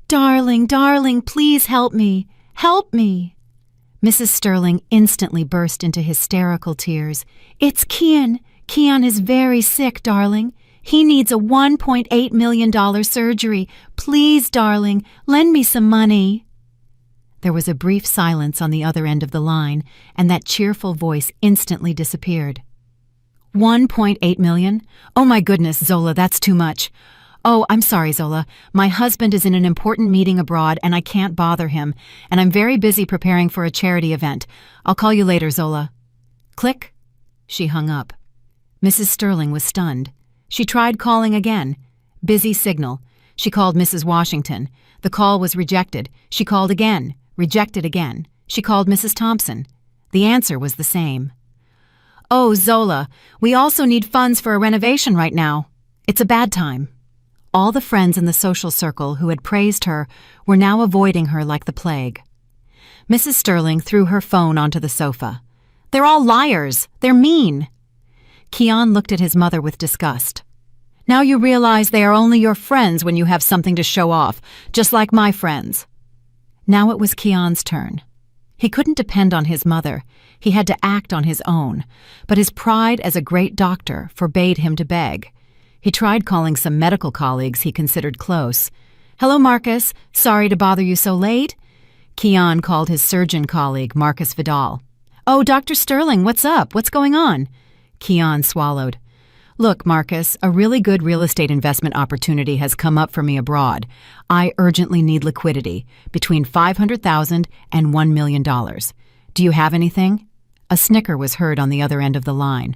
"Darling, darling, please help me. Help me." Mrs. Sterling instantly burst into hysterical tears. "It's Kian. Kian is very sick, darling. He needs a $1.8 million surgery. Please, darling, lend me some money." There was a brief silence on the other end of the line, and that cheerful voice instantly disappeared. $1.8 million? Oh my goodness, Zola, that's too much. Oh, I'm sorry, Zola. My husband is in an important meeting abroad and I can't bother him, and I'm very busy preparing for a charity event. I'll call you later, Zola. Click. She hung up. Mrs. Sterling was stunned. She tried calling again. Busy signal. She called Mrs. Washington. The call was rejected. She called again. Rejected again. She called Mrs. Thompson. The answer was the same. "Oh, Zola, we also need funds for a renovation right now. It's a bad time." All the friends in the social circle who had praised her were now avoiding her like the plague. Mrs. Sterling threw her phone onto the sofa. "They're all liars. They're mean." Kian looked at his mother with disgust. "Now you realize they are only your friends when you have something to show off, just like my friends." Now it was Kian's turn. He couldn't depend on his mother. He had to act on his own, but his pride as a great doctor forbade him to beg. He tried calling some medical colleagues he considered close. "Hello, Marcus. Sorry to bother you so late." Kian called his surgeon colleague, Marcus Vidal. "Oh, Dr. Sterling, what's up? What's going on?" Kian swallowed. "Look, Marcus, a really good real estate investment opportunity has come up for me abroad. I urgently need liquidity, between $500,000 and $1 million. Do you have anything?" A snicker was heard on the other end of the line.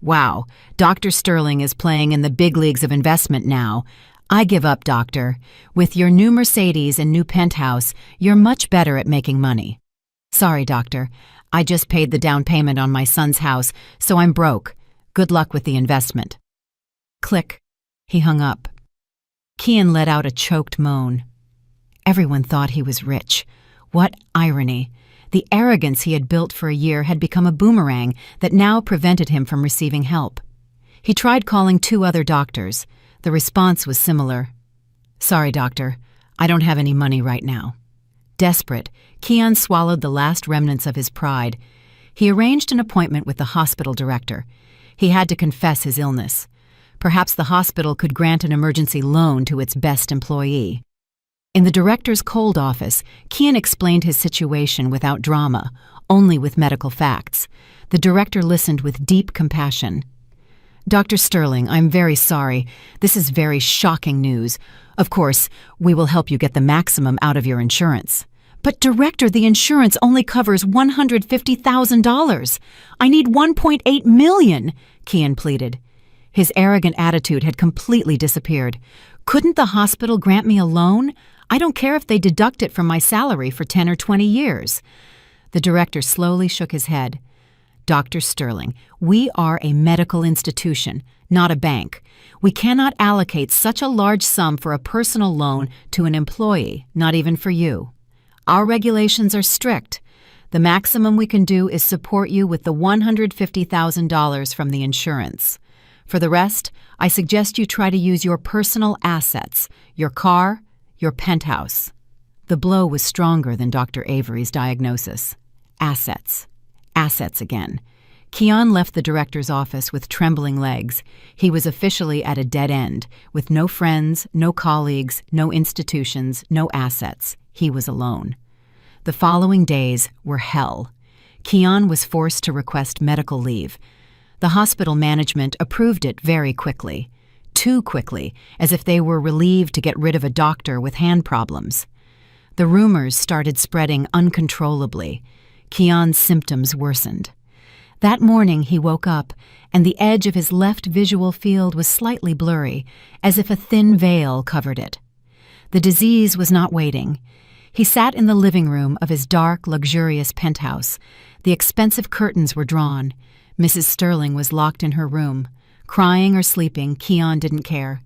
"Wow, Dr. Sterling is playing in the big leagues of investment now. I give up, doctor. With your new Mercedes and new penthouse, you're much better at making money." "Sorry, doctor. I just paid the down payment on my son's house, so I'm broke. Good luck with the investment." Click. He hung up. Kian let out a choked moan. Everyone thought he was rich. What irony. The arrogance he had built for a year had become a boomerang that now prevented him from receiving help. He tried calling 2 other doctors. The response was similar. "Sorry, doctor. I don't have any money right now." Desperate, Kian swallowed the last remnants of his pride. He arranged an appointment with the hospital director. He had to confess his illness. Perhaps the hospital could grant an emergency loan to its best employee. In the director's cold office, Kian explained his situation without drama, only with medical facts. The director listened with deep compassion. "Dr. Sterling, I'm very sorry. This is very shocking news. Of course, we will help you get the maximum out of your insurance." "But, Director, the insurance only covers $150,000. I need $1.8 million, Kian pleaded. His arrogant attitude had completely disappeared. "Couldn't the hospital grant me a loan? I don't care if they deduct it from my salary for 10 or 20 years. The director slowly shook his head. "Dr. Sterling, we are a medical institution, not a bank. We cannot allocate such a large sum for a personal loan to an employee, not even for you. Our regulations are strict. The maximum we can do is support you with the $150,000 from the insurance. For the rest, I suggest you try to use your personal assets, your car, your penthouse." The blow was stronger than Dr. Avery's diagnosis. Assets. Assets again. Kian left the director's office with trembling legs. He was officially at a dead end, with no friends, no colleagues, no institutions, no assets. He was alone. The following days were hell. Kian was forced to request medical leave. The hospital management approved it very quickly. Too quickly, as if they were relieved to get rid of a doctor with hand problems. The rumors started spreading uncontrollably. Kian's symptoms worsened. That morning he woke up, and the edge of his left visual field was slightly blurry, as if a thin veil covered it. The disease was not waiting. He sat in the living room of his dark, luxurious penthouse. The expensive curtains were drawn. Mrs. Sterling was locked in her room. Crying or sleeping, Kian didn't care.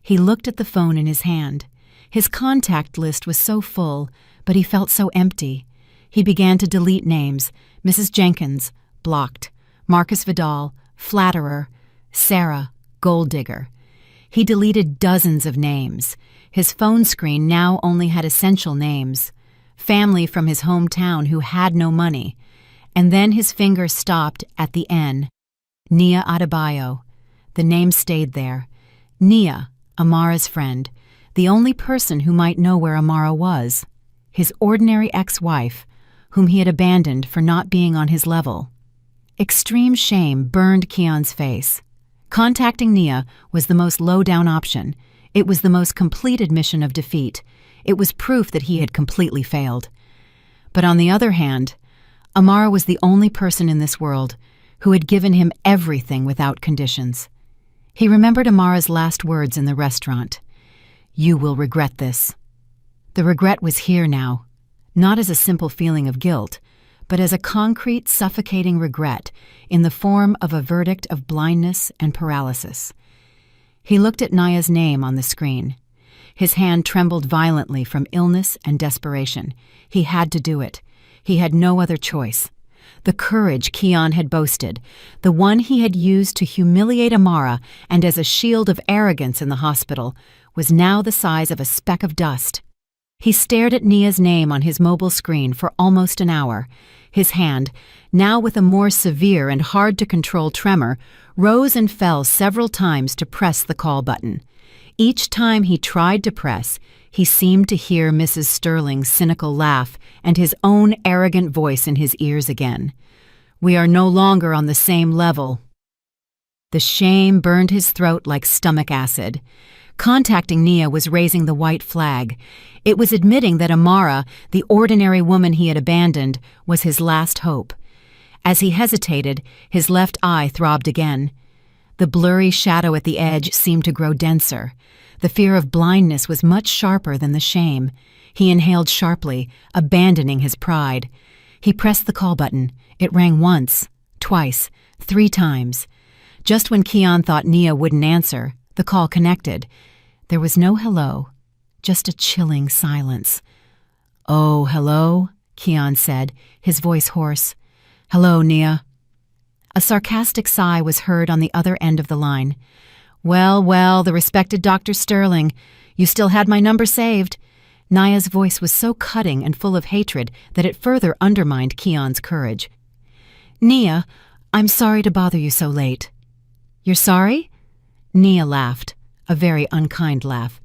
He looked at the phone in his hand. His contact list was so full, but he felt so empty. He began to delete names. Mrs. Jenkins, blocked. Marcus Vidal, flatterer. Sarah, gold digger. He deleted dozens of names. His phone screen now only had essential names. family from his hometown who had no money, and then his finger stopped at the N. Nia Adebayo. The name stayed there. Nia, Amara's friend, the only person who might know where Amara was. His ordinary ex-wife, whom he had abandoned for not being on his level. Extreme shame burned Kian's face. Contacting Nia was the most low-down option. It was the most complete admission of defeat. It was proof that he had completely failed. But on the other hand, Amara was the only person in this world who had given him everything without conditions. He remembered Amara's last words in the restaurant. "You will regret this." The regret was here now, not as a simple feeling of guilt, but as a concrete, suffocating regret in the form of a verdict of blindness and paralysis. He looked at Nia's name on the screen. His hand trembled violently from illness and desperation. He had to do it. He had no other choice. The courage Kian had boasted, the one he had used to humiliate Amara and as a shield of arrogance in the hospital, was now the size of a speck of dust. He stared at Nia's name on his mobile screen for almost an hour. His hand, now with a more severe and hard-to-control tremor, rose and fell several times to press the call button. Each time he tried to press, he seemed to hear Mrs. Sterling's cynical laugh and his own arrogant voice in his ears again. "We are no longer on the same level." The shame burned his throat like stomach acid. Contacting Nia was raising the white flag. It was admitting that Amara, the ordinary woman he had abandoned, was his last hope. As he hesitated, his left eye throbbed again. The blurry shadow at the edge seemed to grow denser. The fear of blindness was much sharper than the shame. He inhaled sharply, abandoning his pride. He pressed the call button. It rang once, twice, 3 times. Just when Kian thought Nia wouldn't answer, the call connected. There was no hello, just a chilling silence. "Oh, hello?" Kian said, his voice hoarse. "Hello, Nia." A sarcastic sigh was heard on the other end of the line. Well, the respected Dr. Sterling. You still had my number saved." Nia's voice was so cutting and full of hatred that it further undermined Kian's courage. "Nia, I'm sorry to bother you so late." "You're sorry?" Nia laughed, a very unkind laugh.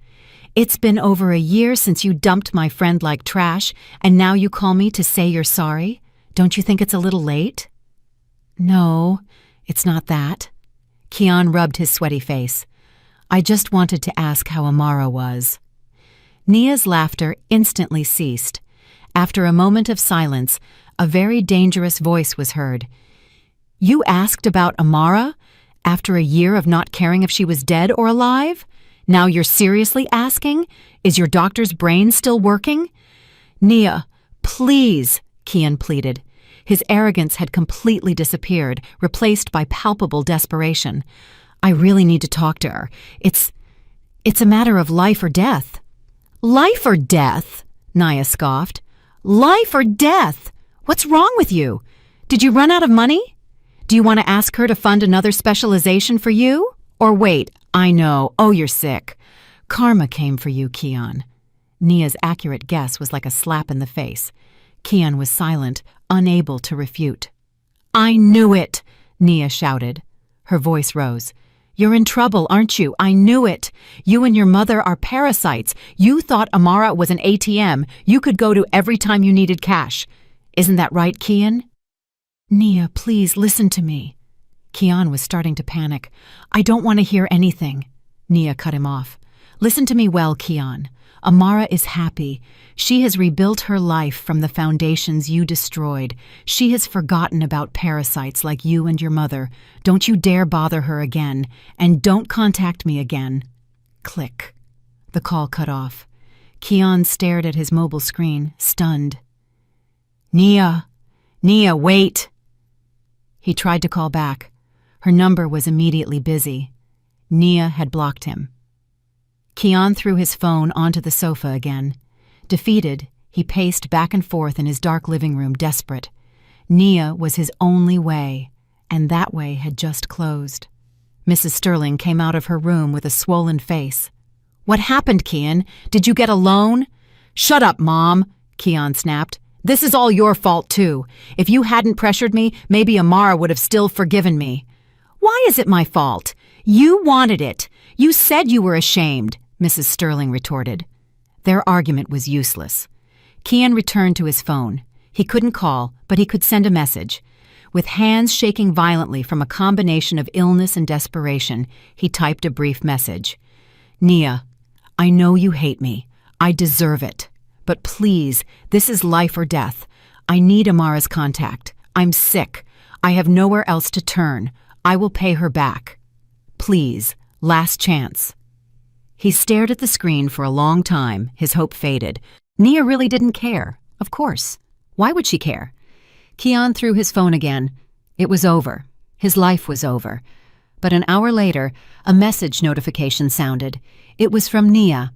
"It's been over a year since you dumped my friend like trash, and now you call me to say you're sorry? Don't you think it's a little late?" "No, it's not that." Kian rubbed his sweaty face. "I just wanted to ask how Amara was." Nia's laughter instantly ceased. After a moment of silence, a very dangerous voice was heard. "You asked about Amara? After a year of not caring if she was dead or alive? Now you're seriously asking? Is your doctor's brain still working?" "Nia, please," Kian pleaded. His arrogance had completely disappeared, replaced by palpable desperation. "I really need to talk to her. It's a matter of life or death." "Life or death?" Nia scoffed. "Life or death? What's wrong with you? Did you run out of money? Do you want to ask her to fund another specialization for you? Or wait, I know, oh, you're sick. Karma came for you, Kian." Nia's accurate guess was like a slap in the face. Kian was silent, unable to refute. "I knew it!" Nia shouted. Her voice rose. "You're in trouble, aren't you? I knew it. You and your mother are parasites. You thought Amara was an ATM you could go to every time you needed cash. Isn't that right, Kian?" "Nia, please listen to me." Kian was starting to panic. "I don't want to hear anything." Nia cut him off. "Listen to me well, Kian. Amara is happy. She has rebuilt her life from the foundations you destroyed. She has forgotten about parasites like you and your mother. Don't you dare bother her again, and don't contact me again." Click. The call cut off. Kian stared at his mobile screen, stunned. Nia, wait!" He tried to call back. Her number was immediately busy. Nia had blocked him. Kian threw his phone onto the sofa again. Defeated, he paced back and forth in his dark living room, desperate. Nia was his only way, and that way had just closed. Mrs. Sterling came out of her room with a swollen face. "What happened, Kian? Did you get a loan?" "Shut up, Mom!" Keon snapped. "This is all your fault, too. If you hadn't pressured me, maybe Amara would have still forgiven me." "Why is it my fault? You wanted it. You said you were ashamed," Mrs. Sterling retorted. Their argument was useless. Keon returned to his phone. He couldn't call, but he could send a message. With hands shaking violently from a combination of illness and desperation, he typed a brief message. "Nia, I know you hate me. I deserve it. But please, this is life or death. I need Amara's contact. I'm sick. I have nowhere else to turn. I will pay her back. Please, last chance." He stared at the screen for a long time, his hope faded. Nia really didn't care. Of course. Why would she care? Keon threw his phone again. It was over. His life was over. But an hour later, a message notification sounded. It was from Nia.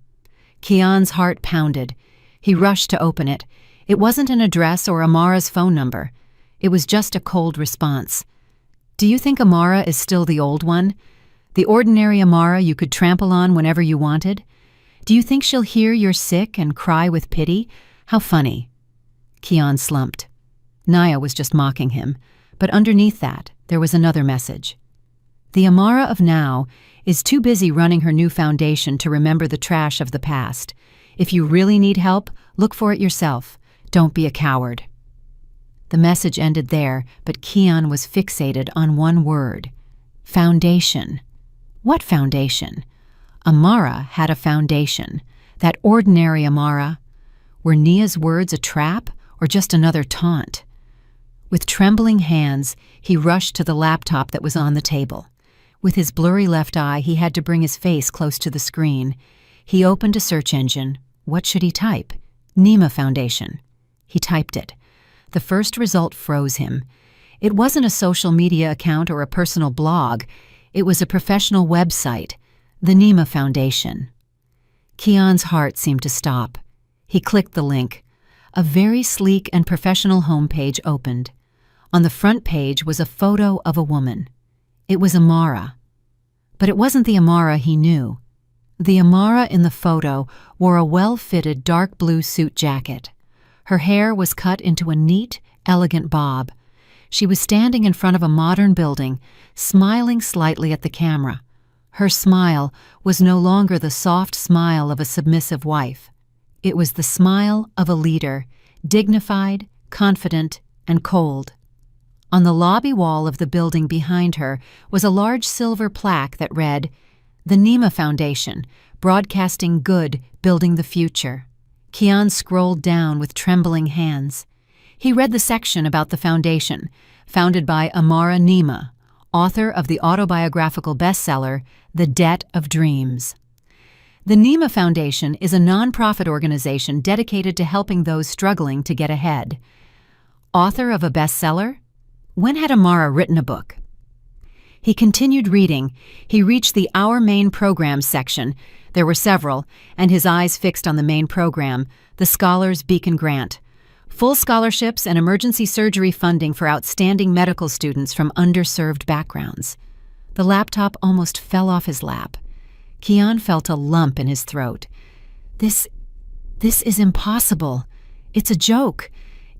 Keon's heart pounded. He rushed to open it. It wasn't an address or Amara's phone number. It was just a cold response. "Do you think Amara is still the old one? The ordinary Amara you could trample on whenever you wanted? Do you think she'll hear you're sick and cry with pity? How funny." Keon slumped. Nia was just mocking him, but underneath that, there was another message. "The Amara of now is too busy running her new foundation to remember the trash of the past. If you really need help, look for it yourself. Don't be a coward." The message ended there, but Keon was fixated on one word. Foundation. What foundation? Amara had a foundation. That ordinary Amara. Were Nia's words a trap or just another taunt? With trembling hands, he rushed to the laptop that was on the table. With his blurry left eye, he had to bring his face close to the screen. He opened a search engine. What should he type? Nima Foundation. He typed it. The first result froze him. It wasn't a social media account or a personal blog. It was a professional website, the Nima Foundation. Keon's heart seemed to stop. He clicked the link. A very sleek and professional homepage opened. On the front page was a photo of a woman. It was Amara. But it wasn't the Amara he knew. The Amara in the photo wore a well-fitted dark blue suit jacket. Her hair was cut into a neat, elegant bob. She was standing in front of a modern building, smiling slightly at the camera. Her smile was no longer the soft smile of a submissive wife. It was the smile of a leader, dignified, confident, and cold. On the lobby wall of the building behind her was a large silver plaque that read, "The Nima Foundation, broadcasting good, building the future." Keon scrolled down with trembling hands. He read the section about the foundation, founded by Amara Nima, author of the autobiographical bestseller, The Debt of Dreams. The Nima Foundation is a nonprofit organization dedicated to helping those struggling to get ahead. Author of a bestseller? When had Amara written a book? He continued reading. He reached the Our Main Programs section. There were several, and his eyes fixed on the main program, the Scholars Beacon Grant. Full scholarships and emergency surgery funding for outstanding medical students from underserved backgrounds. The laptop almost fell off his lap. Keon felt a lump in his throat. This is impossible. It's a joke.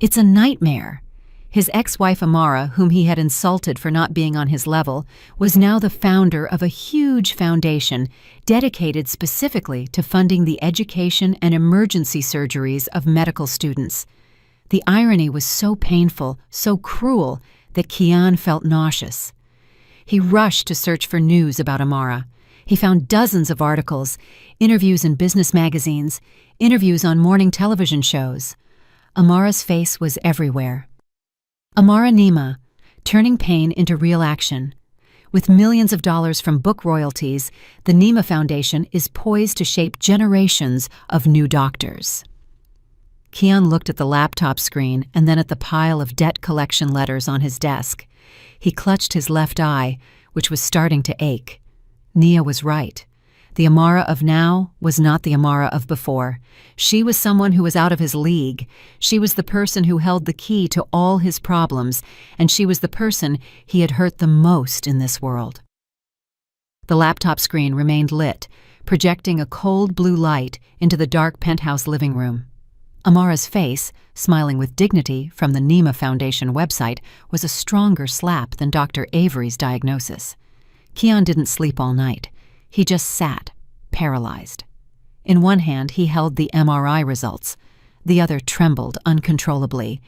It's a nightmare. His ex-wife Amara, whom he had insulted for not being on his level, was now the founder of a huge foundation dedicated specifically to funding the education and emergency surgeries of medical students. The irony was so painful, so cruel, that Keon felt nauseous. He rushed to search for news about Amara. He found dozens of articles, interviews in business magazines, interviews on morning television shows. Amara's face was everywhere. Amara Nima, turning pain into real action. With millions of dollars from book royalties, the Nima Foundation is poised to shape generations of new doctors. Keon looked at the laptop screen and then at the pile of debt collection letters on his desk. He clutched his left eye, which was starting to ache. Nia was right. The Amara of now was not the Amara of before. She was someone who was out of his league. She was the person who held the key to all his problems, and she was the person he had hurt the most in this world. The laptop screen remained lit, projecting a cold blue light into the dark penthouse living room. Amara's face, smiling with dignity from the Nima Foundation website, was a stronger slap than Dr. Avery's diagnosis. Keon didn't sleep all night. He just sat, paralyzed. In one hand, he held the MRI results. The other trembled uncontrollably.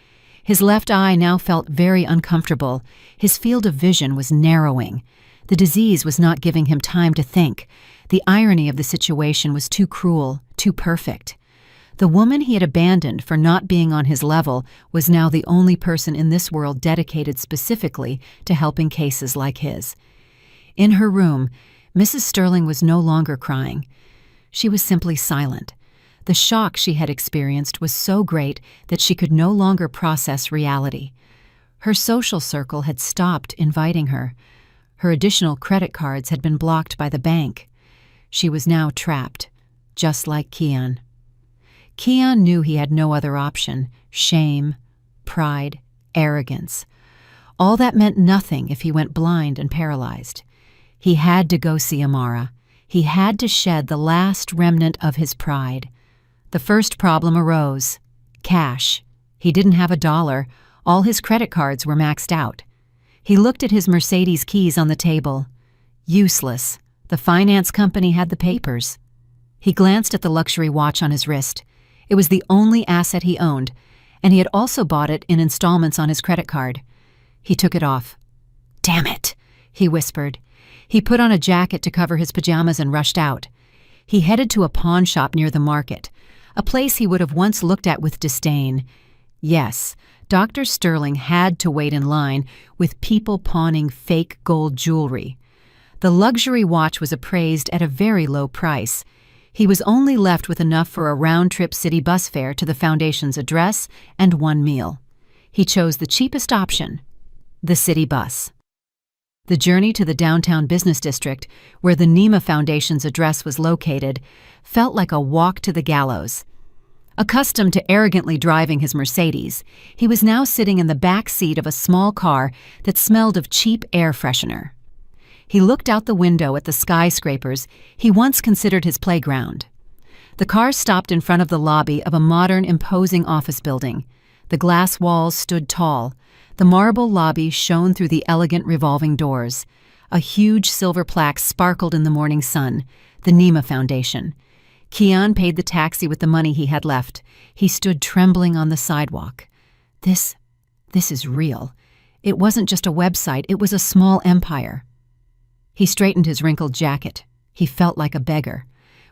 His left eye now felt very uncomfortable. His field of vision was narrowing. The disease was not giving him time to think. The irony of the situation was too cruel, too perfect. The woman he had abandoned for not being on his level was now the only person in this world dedicated specifically to helping cases like his. In her room, Mrs. Sterling was no longer crying. She was simply silent. The shock she had experienced was so great that she could no longer process reality. Her social circle had stopped inviting her. Her additional credit cards had been blocked by the bank. She was now trapped, just like Keon. Keon knew he had no other option: shame, pride, arrogance. All that meant nothing if he went blind and paralyzed. He had to go see Amara. He had to shed the last remnant of his pride. The first problem arose: cash. He didn't have $1. All his credit cards were maxed out. He looked at his Mercedes keys on the table. Useless. The finance company had the papers. He glanced at the luxury watch on his wrist. It was the only asset he owned, and he had also bought it in installments on his credit card. He took it off. "Damn it," he whispered. He put on a jacket to cover his pajamas and rushed out. He headed to a pawn shop near the market, a place he would have once looked at with disdain. Yes, Dr. Sterling had to wait in line with people pawning fake gold jewelry. The luxury watch was appraised at a very low price. He was only left with enough for a round-trip city bus fare to the Foundation's address and one meal. He chose the cheapest option: the city bus. The journey to the downtown business district, where the Nima Foundation's address was located, felt like a walk to the gallows. Accustomed to arrogantly driving his Mercedes, he was now sitting in the back seat of a small car that smelled of cheap air freshener. He looked out the window at the skyscrapers he once considered his playground. The car stopped in front of the lobby of a modern, imposing office building. The glass walls stood tall. The marble lobby shone through the elegant revolving doors. A huge silver plaque sparkled in the morning sun: the Nima Foundation. Keon paid the taxi with the money he had left. He stood trembling on the sidewalk. This is real. It wasn't just a website, it was a small empire. He straightened his wrinkled jacket. He felt like a beggar.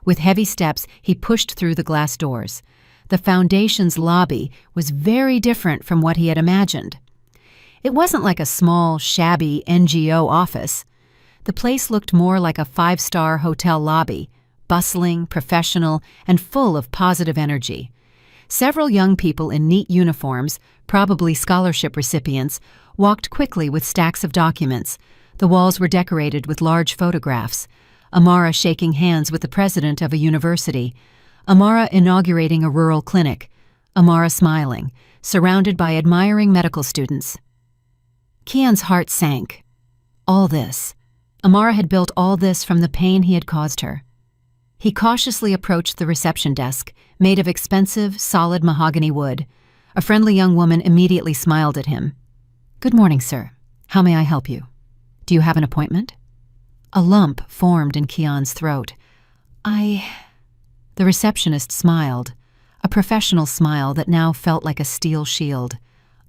With heavy steps, he pushed through the glass doors. The Foundation's lobby was very different from what he had imagined. It wasn't like a small, shabby NGO office. The place looked more like a five-star hotel lobby, bustling, professional, and full of positive energy. Several young people in neat uniforms, probably scholarship recipients, walked quickly with stacks of documents. The walls were decorated with large photographs. Amara shaking hands with the president of a university. Amara inaugurating a rural clinic. Amara smiling, surrounded by admiring medical students. Keon's heart sank. All this. Amara had built all this from the pain he had caused her. He cautiously approached the reception desk, made of expensive, solid mahogany wood. A friendly young woman immediately smiled at him. "Good morning, sir. How may I help you? Do you have an appointment?" A lump formed in Keon's throat. The receptionist smiled, a professional smile that now felt like a steel shield.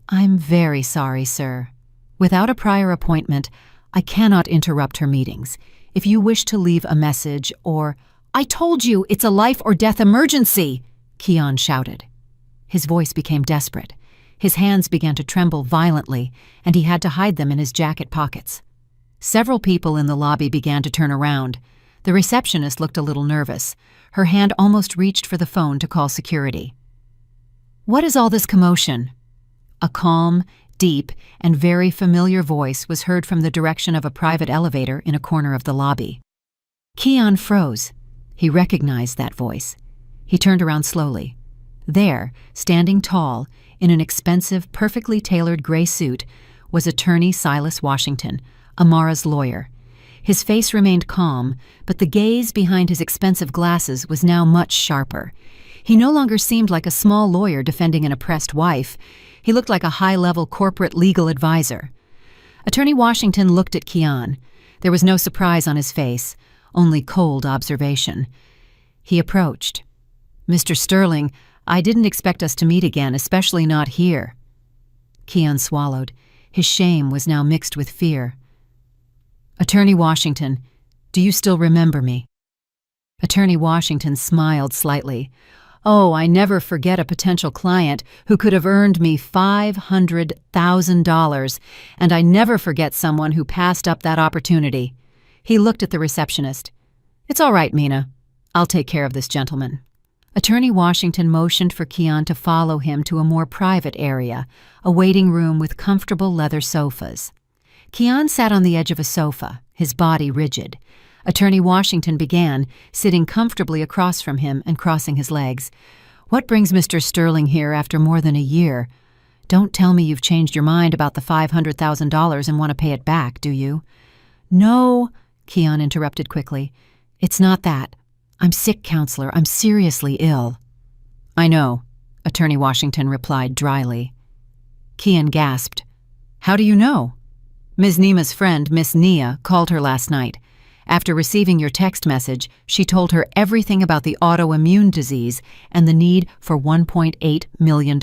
"I'm very sorry, sir. Without a prior appointment, I cannot interrupt her meetings. If you wish to leave a message or—" "I told you it's a life-or-death emergency!" Keon shouted. His voice became desperate. His hands began to tremble violently, and he had to hide them in his jacket pockets. Several people in the lobby began to turn around. The receptionist looked a little nervous. Her hand almost reached for the phone to call security. "What is all this commotion?" A calm, deep, and very familiar voice was heard from the direction of a private elevator in a corner of the lobby. Keon froze. He recognized that voice. He turned around slowly. There, standing tall, in an expensive, perfectly tailored gray suit, was Attorney Silas Washington, Amara's lawyer. His face remained calm, but the gaze behind his expensive glasses was now much sharper. He no longer seemed like a small lawyer defending an oppressed wife. He looked like a high-level corporate legal advisor. Attorney Washington looked at Kian. There was no surprise on his face, only cold observation. He approached. "Mr. Sterling, I didn't expect us to meet again, especially not here." Kian swallowed. His shame was now mixed with fear. "Attorney Washington, do you still remember me?" Attorney Washington smiled slightly. "Oh, I never forget a potential client who could have earned me $500,000, and I never forget someone who passed up that opportunity." He looked at the receptionist. "It's all right, Mina. I'll take care of this gentleman." Attorney Washington motioned for Kian to follow him to a more private area, a waiting room with comfortable leather sofas. Kian sat on the edge of a sofa, his body rigid. Attorney Washington began, sitting comfortably across from him and crossing his legs. "What brings Mr. Sterling here after more than a year? Don't tell me you've changed your mind about the $500,000 and want to pay it back, do you?" "No," Kian interrupted quickly. "It's not that. I'm sick, counselor. I'm seriously ill." "I know," Attorney Washington replied dryly. Kian gasped. "How do you know?" "Ms. Nima's friend, Miss Nia, called her last night. After receiving your text message, she told her everything about the autoimmune disease and the need for $1.8 million.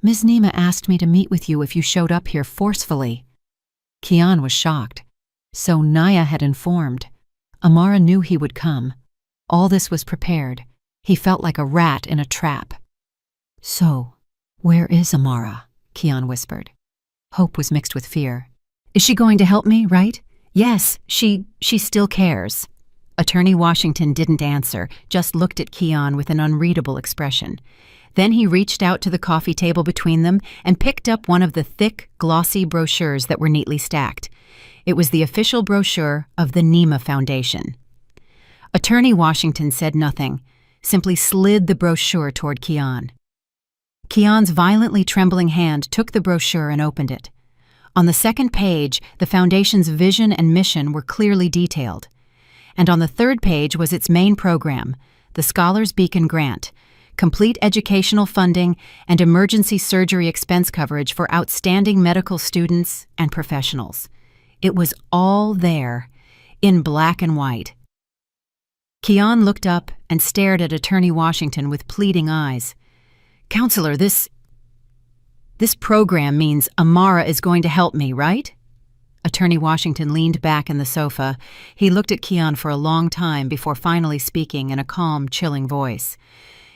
Ms. Nima asked me to meet with you if you showed up here forcefully." Kian was shocked. So Nia had informed. Amara knew he would come. All this was prepared. He felt like a rat in a trap. "So, where is Amara?" Kian whispered. Hope was mixed with fear. "Is she going to help me, right?" "Yes, she still cares." Attorney Washington didn't answer, just looked at Kian with an unreadable expression. Then he reached out to the coffee table between them and picked up one of the thick, glossy brochures that were neatly stacked. It was the official brochure of the Nima Foundation. Attorney Washington said nothing, simply slid the brochure toward Kian. Kian's violently trembling hand took the brochure and opened it. On the second page, the Foundation's vision and mission were clearly detailed. And on the third page was its main program, the Scholars Beacon Grant, complete educational funding and emergency surgery expense coverage for outstanding medical students and professionals. It was all there, in black and white. Kian looked up and stared at Attorney Washington with pleading eyes. "Counselor, this program means Amara is going to help me, right?" Attorney Washington leaned back in the sofa. He looked at Kian for a long time before finally speaking in a calm, chilling voice.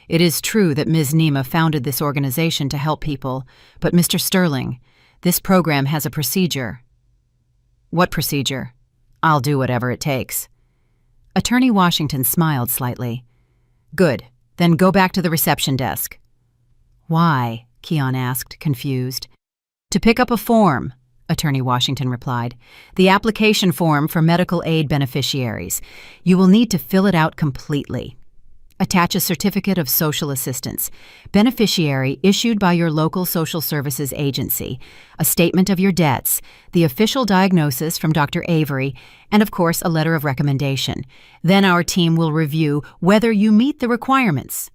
"It is true that Ms. Nima founded this organization to help people, but Mr. Sterling, this program has a procedure." "What procedure?" "I'll do whatever it takes." Attorney Washington smiled slightly. "Good. Then go back to the reception desk." "Why?" Kian asked, confused. "To pick up a form," Attorney Washington replied. "The application form for medical aid beneficiaries. You will need to fill it out completely. Attach a certificate of social assistance, beneficiary issued by your local social services agency, a statement of your debts, the official diagnosis from Dr. Avery, and of course a letter of recommendation. Then our team will review whether you meet the requirements."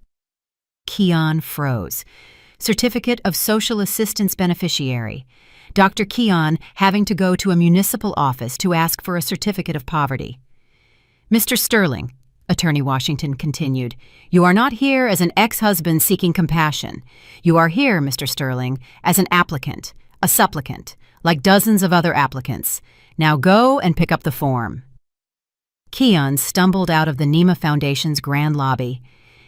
Kian froze. Certificate of Social Assistance Beneficiary. Dr. Kian having to go to a municipal office to ask for a certificate of poverty. "Mr. Sterling," Attorney Washington continued, "you are not here as an ex-husband seeking compassion. You are here, Mr. Sterling, as an applicant, a supplicant, like dozens of other applicants. Now go and pick up the form." Kian stumbled out of the Nima Foundation's grand lobby.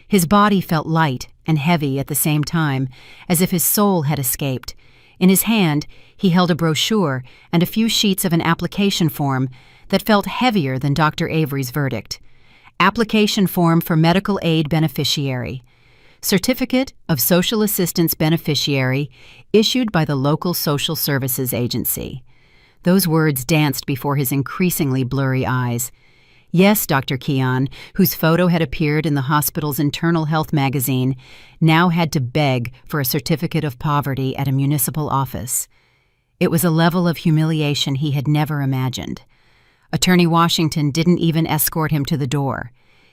His body felt light and heavy at the same time, as if his soul had escaped. In his hand, he held a brochure and a few sheets of an application form that felt heavier than Dr. Avery's verdict. Application form for medical aid beneficiary. Certificate of Social Assistance Beneficiary issued by the local social services agency. Those words danced before his increasingly blurry eyes. Yes, Dr. Kian, whose photo had appeared in the hospital's internal health magazine, now had to beg for a certificate of poverty at a municipal office. It was a level of humiliation he had never imagined. Attorney Washington didn't even escort him to the door.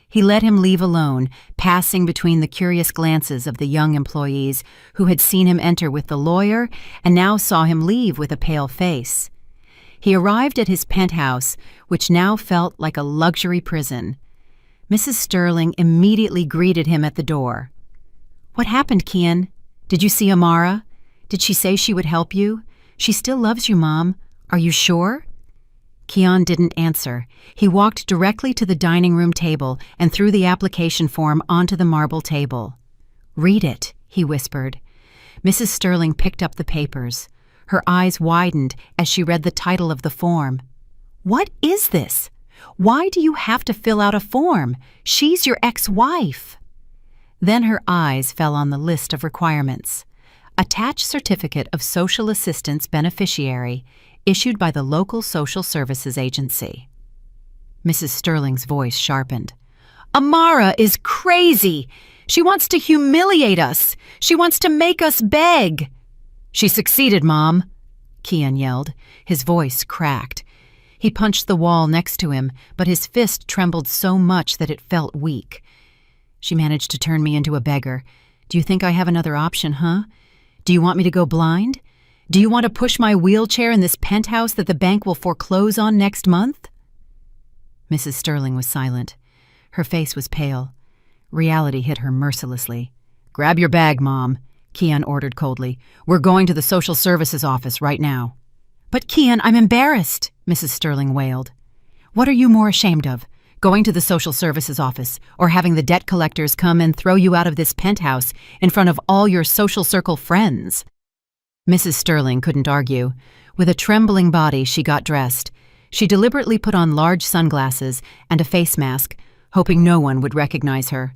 He let him leave alone, passing between the curious glances of the young employees who had seen him enter with the lawyer and now saw him leave with a pale face. He arrived at his penthouse, which now felt like a luxury prison. Mrs. Sterling immediately greeted him at the door. "What happened, Kian? Did you see Amara? Did she say she would help you? She still loves you, Mom. Are you sure?" Kian didn't answer. He walked directly to the dining room table and threw the application form onto the marble table. "Read it," he whispered. Mrs. Sterling picked up the papers. Her eyes widened as she read the title of the form. "What is this? Why do you have to fill out a form? She's your ex-wife." Then her eyes fell on the list of requirements. Attach certificate of social assistance beneficiary issued by the local social services agency. Mrs. Sterling's voice sharpened. "Amara is crazy. She wants to humiliate us. She wants to make us beg." "She succeeded, Mom," Kian yelled. His voice cracked. He punched the wall next to him, but his fist trembled so much that it felt weak. "She managed to turn me into a beggar. Do you think I have another option, huh? Do you want me to go blind? Do you want to push my wheelchair in this penthouse that the bank will foreclose on next month?" Mrs. Sterling was silent. Her face was pale. Reality hit her mercilessly. "Grab your bag, Mom," Kian ordered coldly. "We're going to the social services office right now." "But Kian, I'm embarrassed," Mrs. Sterling wailed. "What are you more ashamed of? Going to the social services office or having the debt collectors come and throw you out of this penthouse in front of all your social circle friends?" Mrs. Sterling couldn't argue. With a trembling body, she got dressed. She deliberately put on large sunglasses and a face mask, hoping no one would recognize her.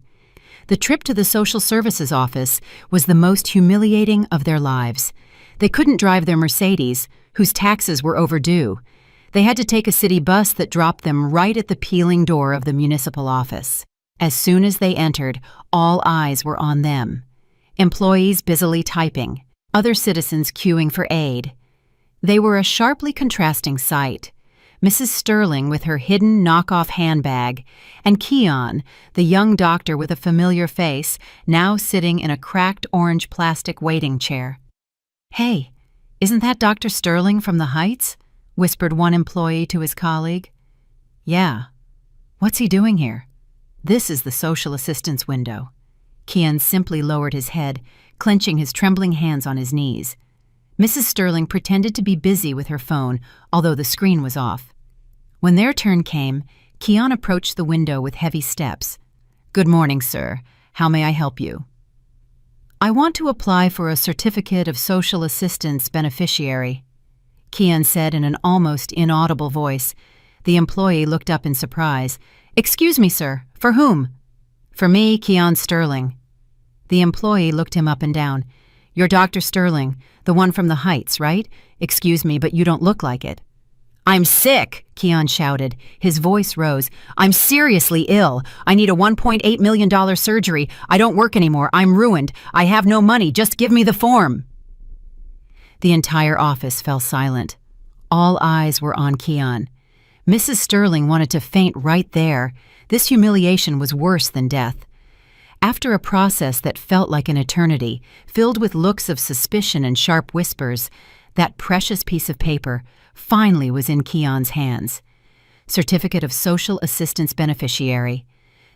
The trip to the social services office was the most humiliating of their lives. They couldn't drive their Mercedes, whose taxes were overdue. They had to take a city bus that dropped them right at the peeling door of the municipal office. As soon as they entered, all eyes were on them. Employees busily typing, other citizens queuing for aid. They were a sharply contrasting sight. Mrs. Sterling with her hidden knockoff handbag, and Kian, the young doctor with a familiar face, now sitting in a cracked orange plastic waiting chair. "Hey, isn't that Dr. Sterling from the Heights?" whispered one employee to his colleague. "Yeah. What's he doing here?" "This is the social assistance window." Kian simply lowered his head, clenching his trembling hands on his knees. Mrs. Sterling pretended to be busy with her phone, although the screen was off. When their turn came, Kian approached the window with heavy steps. "Good morning, sir. How may I help you?" "I want to apply for a certificate of social assistance beneficiary," Kian said in an almost inaudible voice. The employee looked up in surprise. "Excuse me, sir. For whom?" "For me, Kian Sterling." The employee looked him up and down. "You're Dr. Sterling, the one from the Heights, right? Excuse me, but you don't look like it." "I'm sick," Kian shouted. His voice rose. "I'm seriously ill. I need a $1.8 million surgery. I don't work anymore. I'm ruined. I have no money. Just give me the form." The entire office fell silent. All eyes were on Kian. Mrs. Sterling wanted to faint right there. This humiliation was worse than death. After a process that felt like an eternity, filled with looks of suspicion and sharp whispers, that precious piece of paper finally was in Kian's hands. Certificate of Social Assistance Beneficiary.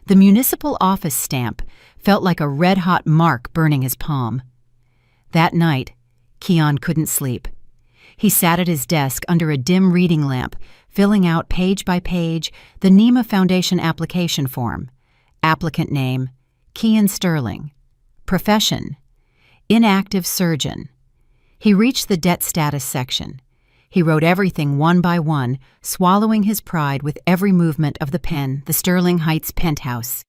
The municipal office stamp felt like a red-hot mark burning his palm. That night, Kian couldn't sleep. He sat at his desk under a dim reading lamp, filling out page by page the NEMA Foundation application form. Applicant name, Kian Sterling. Profession, inactive surgeon. He reached the debt status section. He wrote everything one by one, swallowing his pride with every movement of the pen, the Sterling Heights penthouse.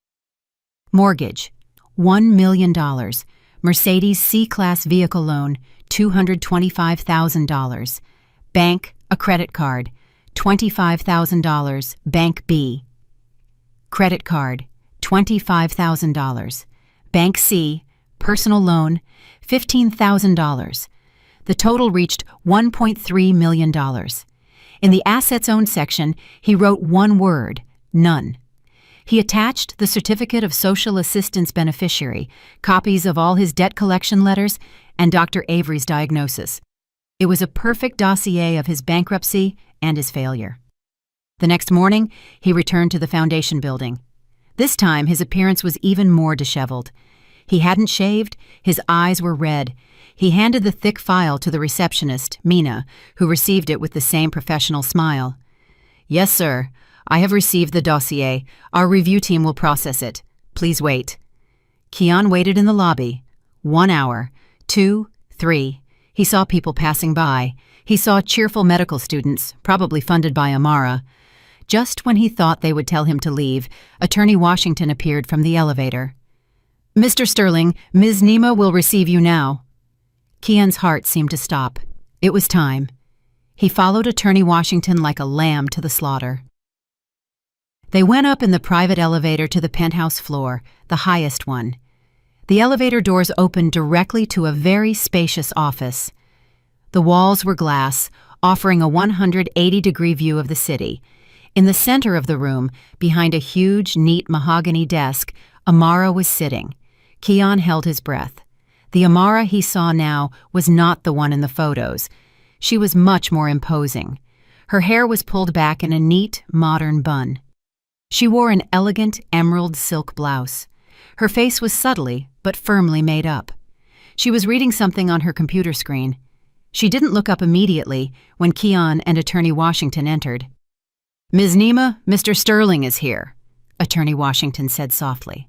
Mortgage, $1 million. Mercedes C-Class vehicle loan, $225,000. Bank, a credit card, $25,000, Bank B. Credit card, $25,000. Bank C, personal loan, $15,000. The total reached $1.3 million. In the assets owned section, he wrote one word, none. He attached the Certificate of Social Assistance Beneficiary, copies of all his debt collection letters, and Dr. Avery's diagnosis. It was a perfect dossier of his bankruptcy and his failure. The next morning, he returned to the foundation building. This time, his appearance was even more disheveled. He hadn't shaved, his eyes were red. He handed the thick file to the receptionist, Mina, who received it with the same professional smile. "Yes, sir. I have received the dossier. Our review team will process it. Please wait." Kian waited in the lobby. 1 hour, 2, 3. He saw people passing by. He saw cheerful medical students, probably funded by Amara. Just when he thought they would tell him to leave, Attorney Washington appeared from the elevator. "Mr. Sterling, Ms. Nima will receive you now." Kian's heart seemed to stop. It was time. He followed Attorney Washington like a lamb to the slaughter. They went up in the private elevator to the penthouse floor, the highest one. The elevator doors opened directly to a very spacious office. The walls were glass, offering a 180-degree view of the city. In the center of the room, behind a huge, neat mahogany desk, Amara was sitting. Kian held his breath. The Amara he saw now was not the one in the photos. She was much more imposing. Her hair was pulled back in a neat, modern bun. She wore an elegant emerald silk blouse. Her face was subtly but firmly made up. She was reading something on her computer screen. She didn't look up immediately when Kian and Attorney Washington entered. "Ms. Nima, Mr. Sterling is here," Attorney Washington said softly.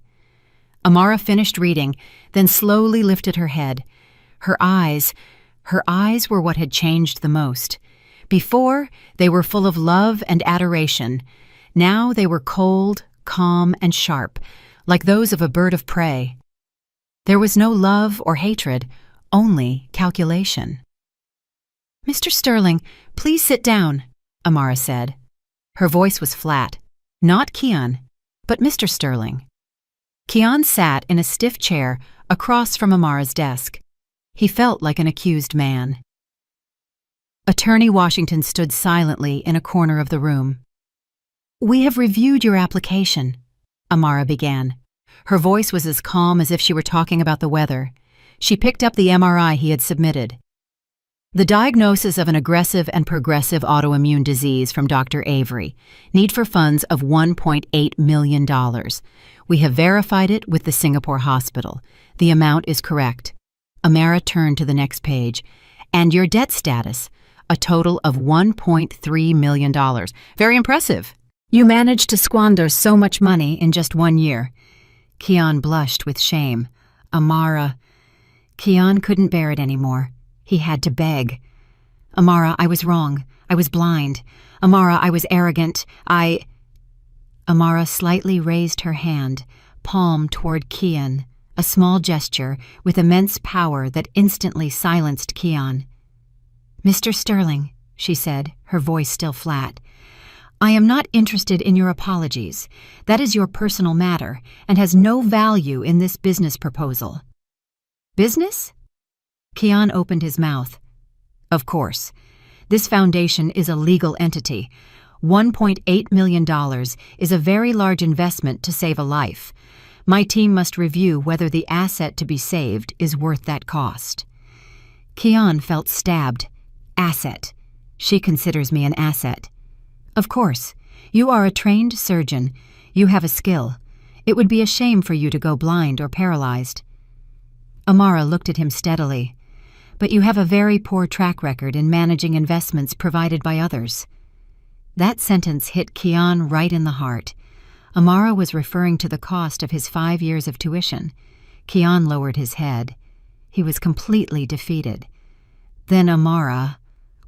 Amara finished reading, then slowly lifted her head. Her eyes were what had changed the most. Before, they were full of love and adoration. Now they were cold, calm, and sharp, like those of a bird of prey. There was no love or hatred, only calculation. "Mr. Sterling, please sit down," Amara said. Her voice was flat. Not Kian, but Mr. Sterling. Kian sat in a stiff chair across from Amara's desk. He felt like an accused man. Attorney Washington stood silently in a corner of the room. "We have reviewed your application," Amara began. Her voice was as calm as if she were talking about the weather. She picked up the MRI he had submitted. "The diagnosis of an aggressive and progressive autoimmune disease from Dr. Avery. Need for funds of $1.8 million. We have verified it with the Singapore hospital. The amount is correct." Amara turned to the next page. "And your debt status, a total of $1.3 million. Very impressive. You managed to squander so much money in just 1 year." Kian blushed with shame. Amara. Kian couldn't bear it anymore. He had to beg. "Amara, I was wrong. I was blind. Amara, I was arrogant. Amara slightly raised her hand, palm toward Kian, a small gesture with immense power that instantly silenced Kian. "Mr. Sterling," she said, her voice still flat, "I am not interested in your apologies. That is your personal matter and has no value in this business proposal." "Business?" Kian opened his mouth. "Of course. This foundation is a legal entity. $1.8 million is a very large investment to save a life. My team must review whether the asset to be saved is worth that cost." Kian felt stabbed. Asset. She considers me an asset. "Of course. You are a trained surgeon. You have a skill. It would be a shame for you to go blind or paralyzed." Amara looked at him steadily. "But you have a very poor track record in managing investments provided by others." That sentence hit Kian right in the heart. Amara was referring to the cost of his 5 years of tuition. Kian lowered his head. He was completely defeated. "Then, Amara,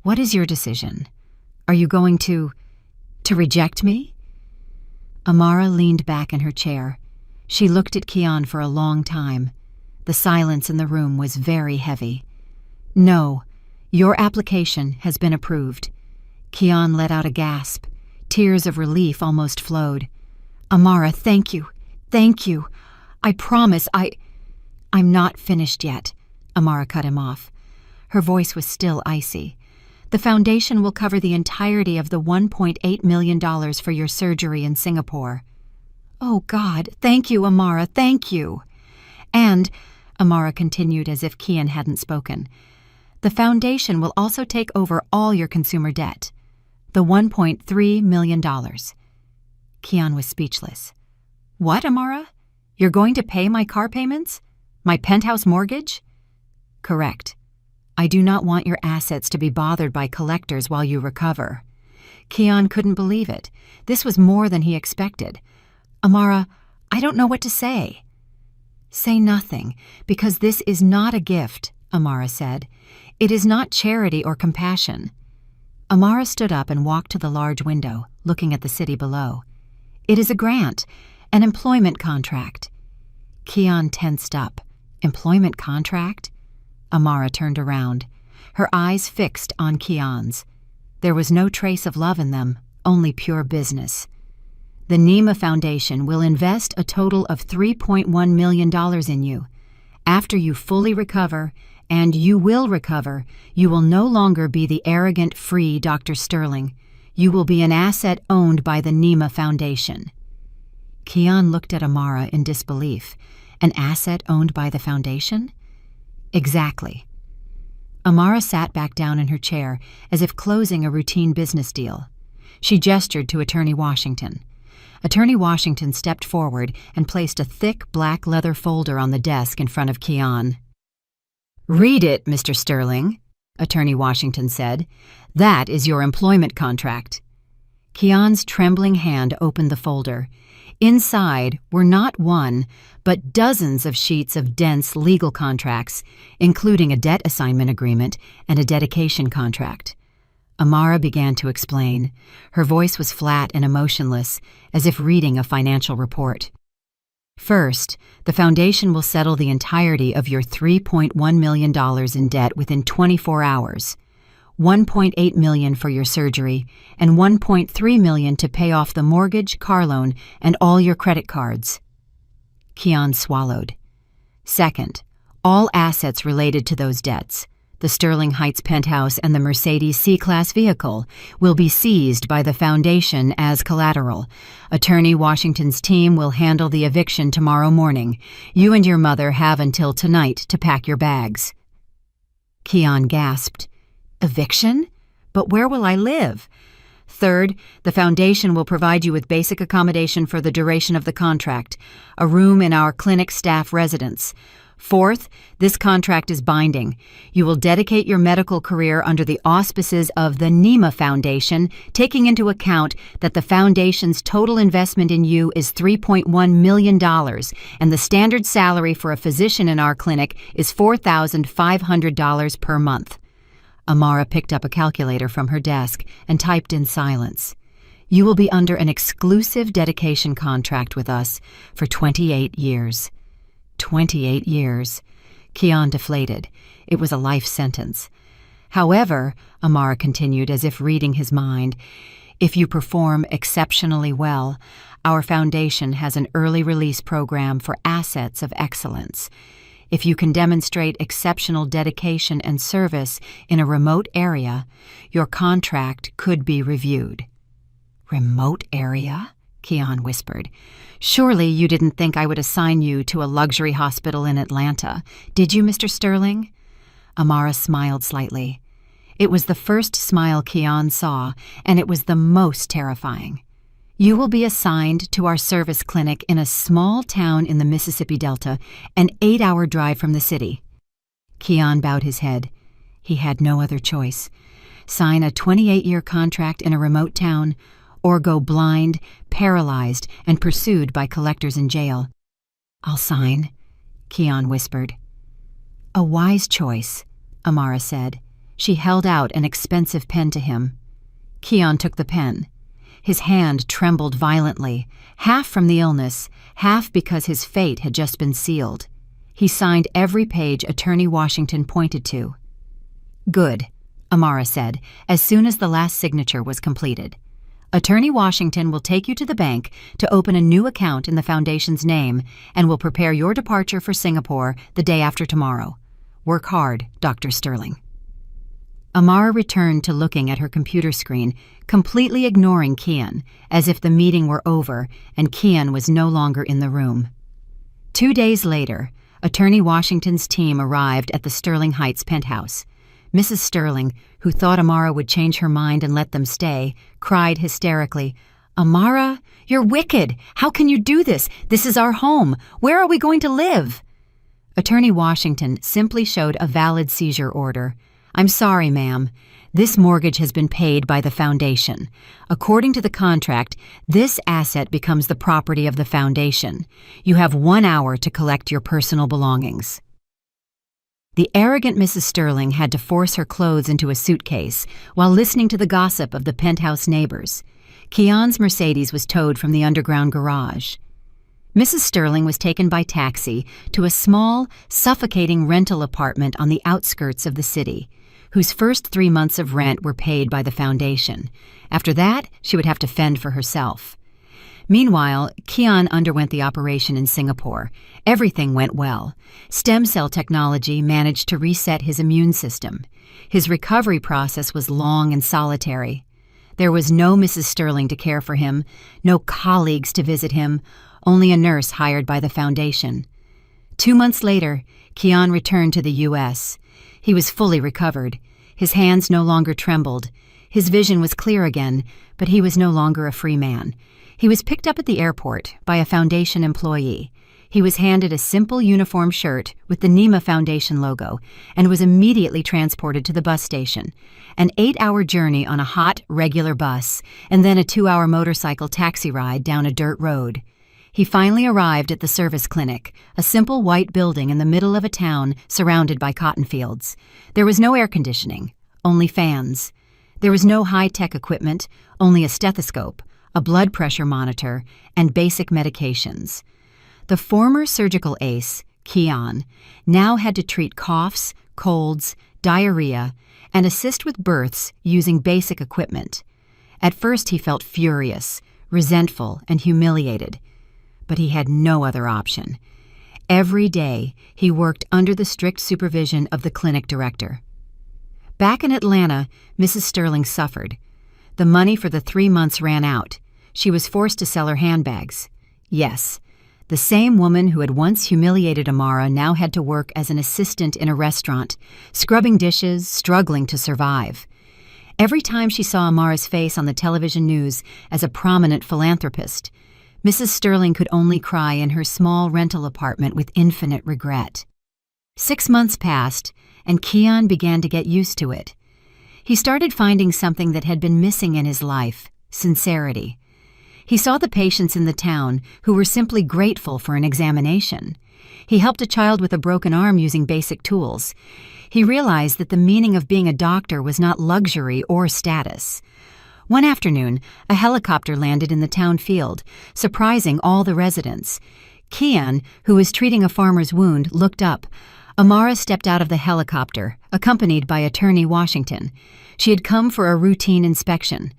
what is your decision? Are you going to reject me?" Amara leaned back in her chair. She looked at Kian for a long time. The silence in the room was very heavy. "No, your application has been approved." Kian let out a gasp. Tears of relief almost flowed. "Amara, thank you. Thank you. I promise I'm not finished yet," Amara cut him off. Her voice was still icy. "The foundation will cover the entirety of the $1.8 million for your surgery in Singapore." "Oh, God, thank you, Amara, thank you." And, Amara continued as if Kian hadn't spoken, the foundation will also take over all your consumer debt, the $1.3 million. Kian was speechless. "What, Amara? You're going to pay my car payments? My penthouse mortgage?" "Correct. I do not want your assets to be bothered by collectors while you recover." Kian couldn't believe it. This was more than he expected. "Amara, I don't know what to say." "Say nothing, because this is not a gift," Amara said. "It is not charity or compassion." Amara stood up and walked to the large window, looking at the city below. "It is a grant, an employment contract." Kian tensed up. Employment contract? Amara turned around, her eyes fixed on Kian's. There was no trace of love in them, only pure business. "The Nima Foundation will invest a total of $3.1 million in you. After you fully recover, and you will recover, you will no longer be the arrogant, free Dr. Sterling. You will be an asset owned by the Nima Foundation." Kian looked at Amara in disbelief. An asset owned by the foundation? Exactly. Amara sat back down in her chair as if closing a routine business deal. She gestured to Attorney Washington. Attorney Washington stepped forward and placed a thick black leather folder on the desk in front of Kian. "Read it, Mr. Sterling," Attorney Washington said. "That is your employment contract." Kian's trembling hand opened the folder. Inside were not one, but dozens of sheets of dense legal contracts, including a debt assignment agreement and a dedication contract. Amara began to explain. Her voice was flat and emotionless, as if reading a financial report. "First, the foundation will settle the entirety of your $3.1 million in debt within 24 hours. $1.8 million for your surgery, and $1.3 million to pay off the mortgage, car loan, and all your credit cards." Kian swallowed. "Second, all assets related to those debts, the Sterling Heights penthouse and the Mercedes C-Class vehicle, will be seized by the foundation as collateral. Attorney Washington's team will handle the eviction tomorrow morning. You and your mother have until tonight to pack your bags." Kian gasped. "Eviction? But where will I live?" "Third, the foundation will provide you with basic accommodation for the duration of the contract, a room in our clinic staff residence. Fourth, this contract is binding. You will dedicate your medical career under the auspices of the Nima Foundation, taking into account that the foundation's total investment in you is $3.1 million, and the standard salary for a physician in our clinic is $4,500 per month." Amara picked up a calculator from her desk and typed in silence. "You will be under an exclusive dedication contract with us for 28 years. 28 years. Kian deflated. It was a life sentence. "However," Amara continued as if reading his mind, "if you perform exceptionally well, our foundation has an early release program for assets of excellence. If you can demonstrate exceptional dedication and service in a remote area, your contract could be reviewed." "Remote area?" Kian whispered. "Surely you didn't think I would assign you to a luxury hospital in Atlanta, did you, Mr. Sterling?" Amara smiled slightly. It was the first smile Kian saw, and it was the most terrifying. "You will be assigned to our service clinic in a small town in the Mississippi Delta, an 8-hour drive from the city." Kian bowed his head. He had no other choice. Sign a 28-year contract in a remote town, or go blind, paralyzed, and pursued by collectors in jail. "I'll sign," Kian whispered. "A wise choice," Amara said. She held out an expensive pen to him. Kian took the pen. His hand trembled violently, half from the illness, half because his fate had just been sealed. He signed every page Attorney Washington pointed to. "Good," Amara said, as soon as the last signature was completed. "Attorney Washington will take you to the bank to open a new account in the foundation's name and will prepare your departure for Singapore the day after tomorrow. Work hard, Dr. Sterling." Amara returned to looking at her computer screen, completely ignoring Kian, as if the meeting were over and Kian was no longer in the room. 2 days later, Attorney Washington's team arrived at the Sterling Heights penthouse. Mrs. Sterling, who thought Amara would change her mind and let them stay, cried hysterically, "Amara, you're wicked! How can you do this? This is our home. Where are we going to live?" Attorney Washington simply showed a valid seizure order. "I'm sorry, ma'am. This mortgage has been paid by the foundation. According to the contract, this asset becomes the property of the foundation. You have 1 hour to collect your personal belongings." The arrogant Mrs. Sterling had to force her clothes into a suitcase while listening to the gossip of the penthouse neighbors. Kian's Mercedes was towed from the underground garage. Mrs. Sterling was taken by taxi to a small, suffocating rental apartment on the outskirts of the city, whose first 3 months of rent were paid by the foundation. After that, she would have to fend for herself. Meanwhile, Kian underwent the operation in Singapore. Everything went well. Stem cell technology managed to reset his immune system. His recovery process was long and solitary. There was no Mrs. Sterling to care for him, no colleagues to visit him, only a nurse hired by the foundation. 2 months later, Kian returned to the U.S. He was fully recovered. His hands no longer trembled. His vision was clear again, but he was no longer a free man. He was picked up at the airport by a foundation employee. He was handed a simple uniform shirt with the NEMA Foundation logo and was immediately transported to the bus station. An 8-hour journey on a hot, regular bus, and then a 2-hour motorcycle taxi ride down a dirt road. He finally arrived at the service clinic, a simple white building in the middle of a town surrounded by cotton fields. There was no air conditioning, only fans. There was no high-tech equipment, only a stethoscope, a blood pressure monitor, and basic medications. The former surgical ace, Kian, now had to treat coughs, colds, diarrhea, and assist with births using basic equipment. At first he felt furious, resentful, and humiliated. But he had no other option. Every day, he worked under the strict supervision of the clinic director. Back in Atlanta, Mrs. Sterling suffered. The money for the 3 months ran out. She was forced to sell her handbags. Yes, the same woman who had once humiliated Amara now had to work as an assistant in a restaurant, scrubbing dishes, struggling to survive. Every time she saw Amara's face on the television news as a prominent philanthropist, Mrs. Sterling could only cry in her small rental apartment with infinite regret. 6 months passed, and Kian began to get used to it. He started finding something that had been missing in his life: sincerity. He saw the patients in the town who were simply grateful for an examination. He helped a child with a broken arm using basic tools. He realized that the meaning of being a doctor was not luxury or status. One afternoon, a helicopter landed in the town field, surprising all the residents. Kian, who was treating a farmer's wound, looked up. Amara stepped out of the helicopter, accompanied by Attorney Washington. She had come for a routine inspection.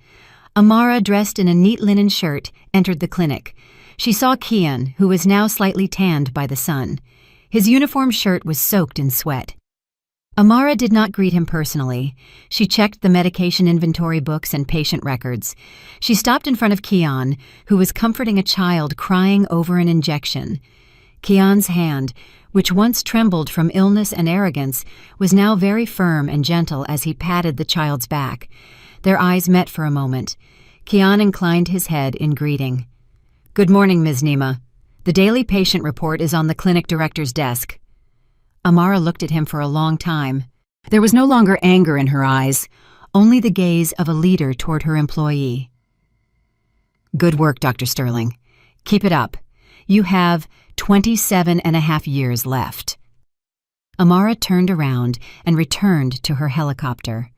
Amara, dressed in a neat linen shirt, entered the clinic. She saw Kian, who was now slightly tanned by the sun. His uniform shirt was soaked in sweat. Amara did not greet him personally. She checked the medication inventory books and patient records. She stopped in front of Kian, who was comforting a child crying over an injection. Kian's hand, which once trembled from illness and arrogance, was now very firm and gentle as he patted the child's back. Their eyes met for a moment. Kian inclined his head in greeting. "Good morning, Ms. Nema. The daily patient report is on the clinic director's desk." Amara looked at him for a long time. There was no longer anger in her eyes, only the gaze of a leader toward her employee. "Good work, Dr. Sterling. Keep it up. You have 27.5 years left." Amara turned around and returned to her helicopter.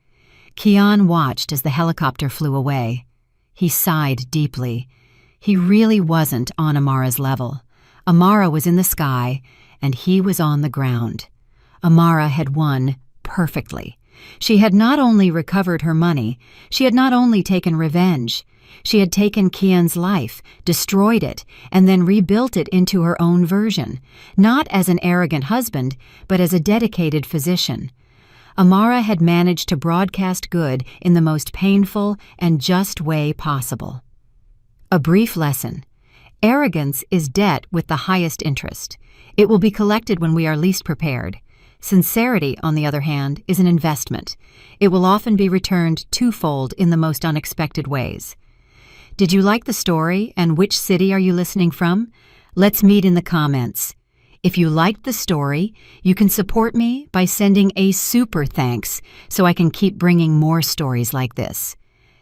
Kian watched as the helicopter flew away. He sighed deeply. He really wasn't on Amara's level. Amara was in the sky, and he was on the ground. Amara had won perfectly. She had not only recovered her money, she had not only taken revenge. She had taken Kian's life, destroyed it, and then rebuilt it into her own version, not as an arrogant husband, but as a dedicated physician. Amara had managed to broadcast good in the most painful and just way possible. A brief lesson. Arrogance is debt with the highest interest. It will be collected when we are least prepared. Sincerity, on the other hand, is an investment. It will often be returned twofold in the most unexpected ways. Did you like the story, and which city are you listening from? Let's meet in the comments. If you liked the story, you can support me by sending a super thanks so I can keep bringing more stories like this.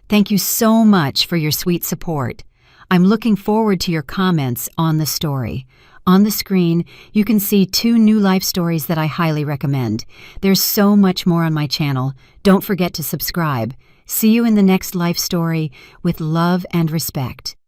Thank you so much for your sweet support. I'm looking forward to your comments on the story. On the screen, you can see 2 new life stories that I highly recommend. There's so much more on my channel. Don't forget to subscribe. See you in the next life story with love and respect.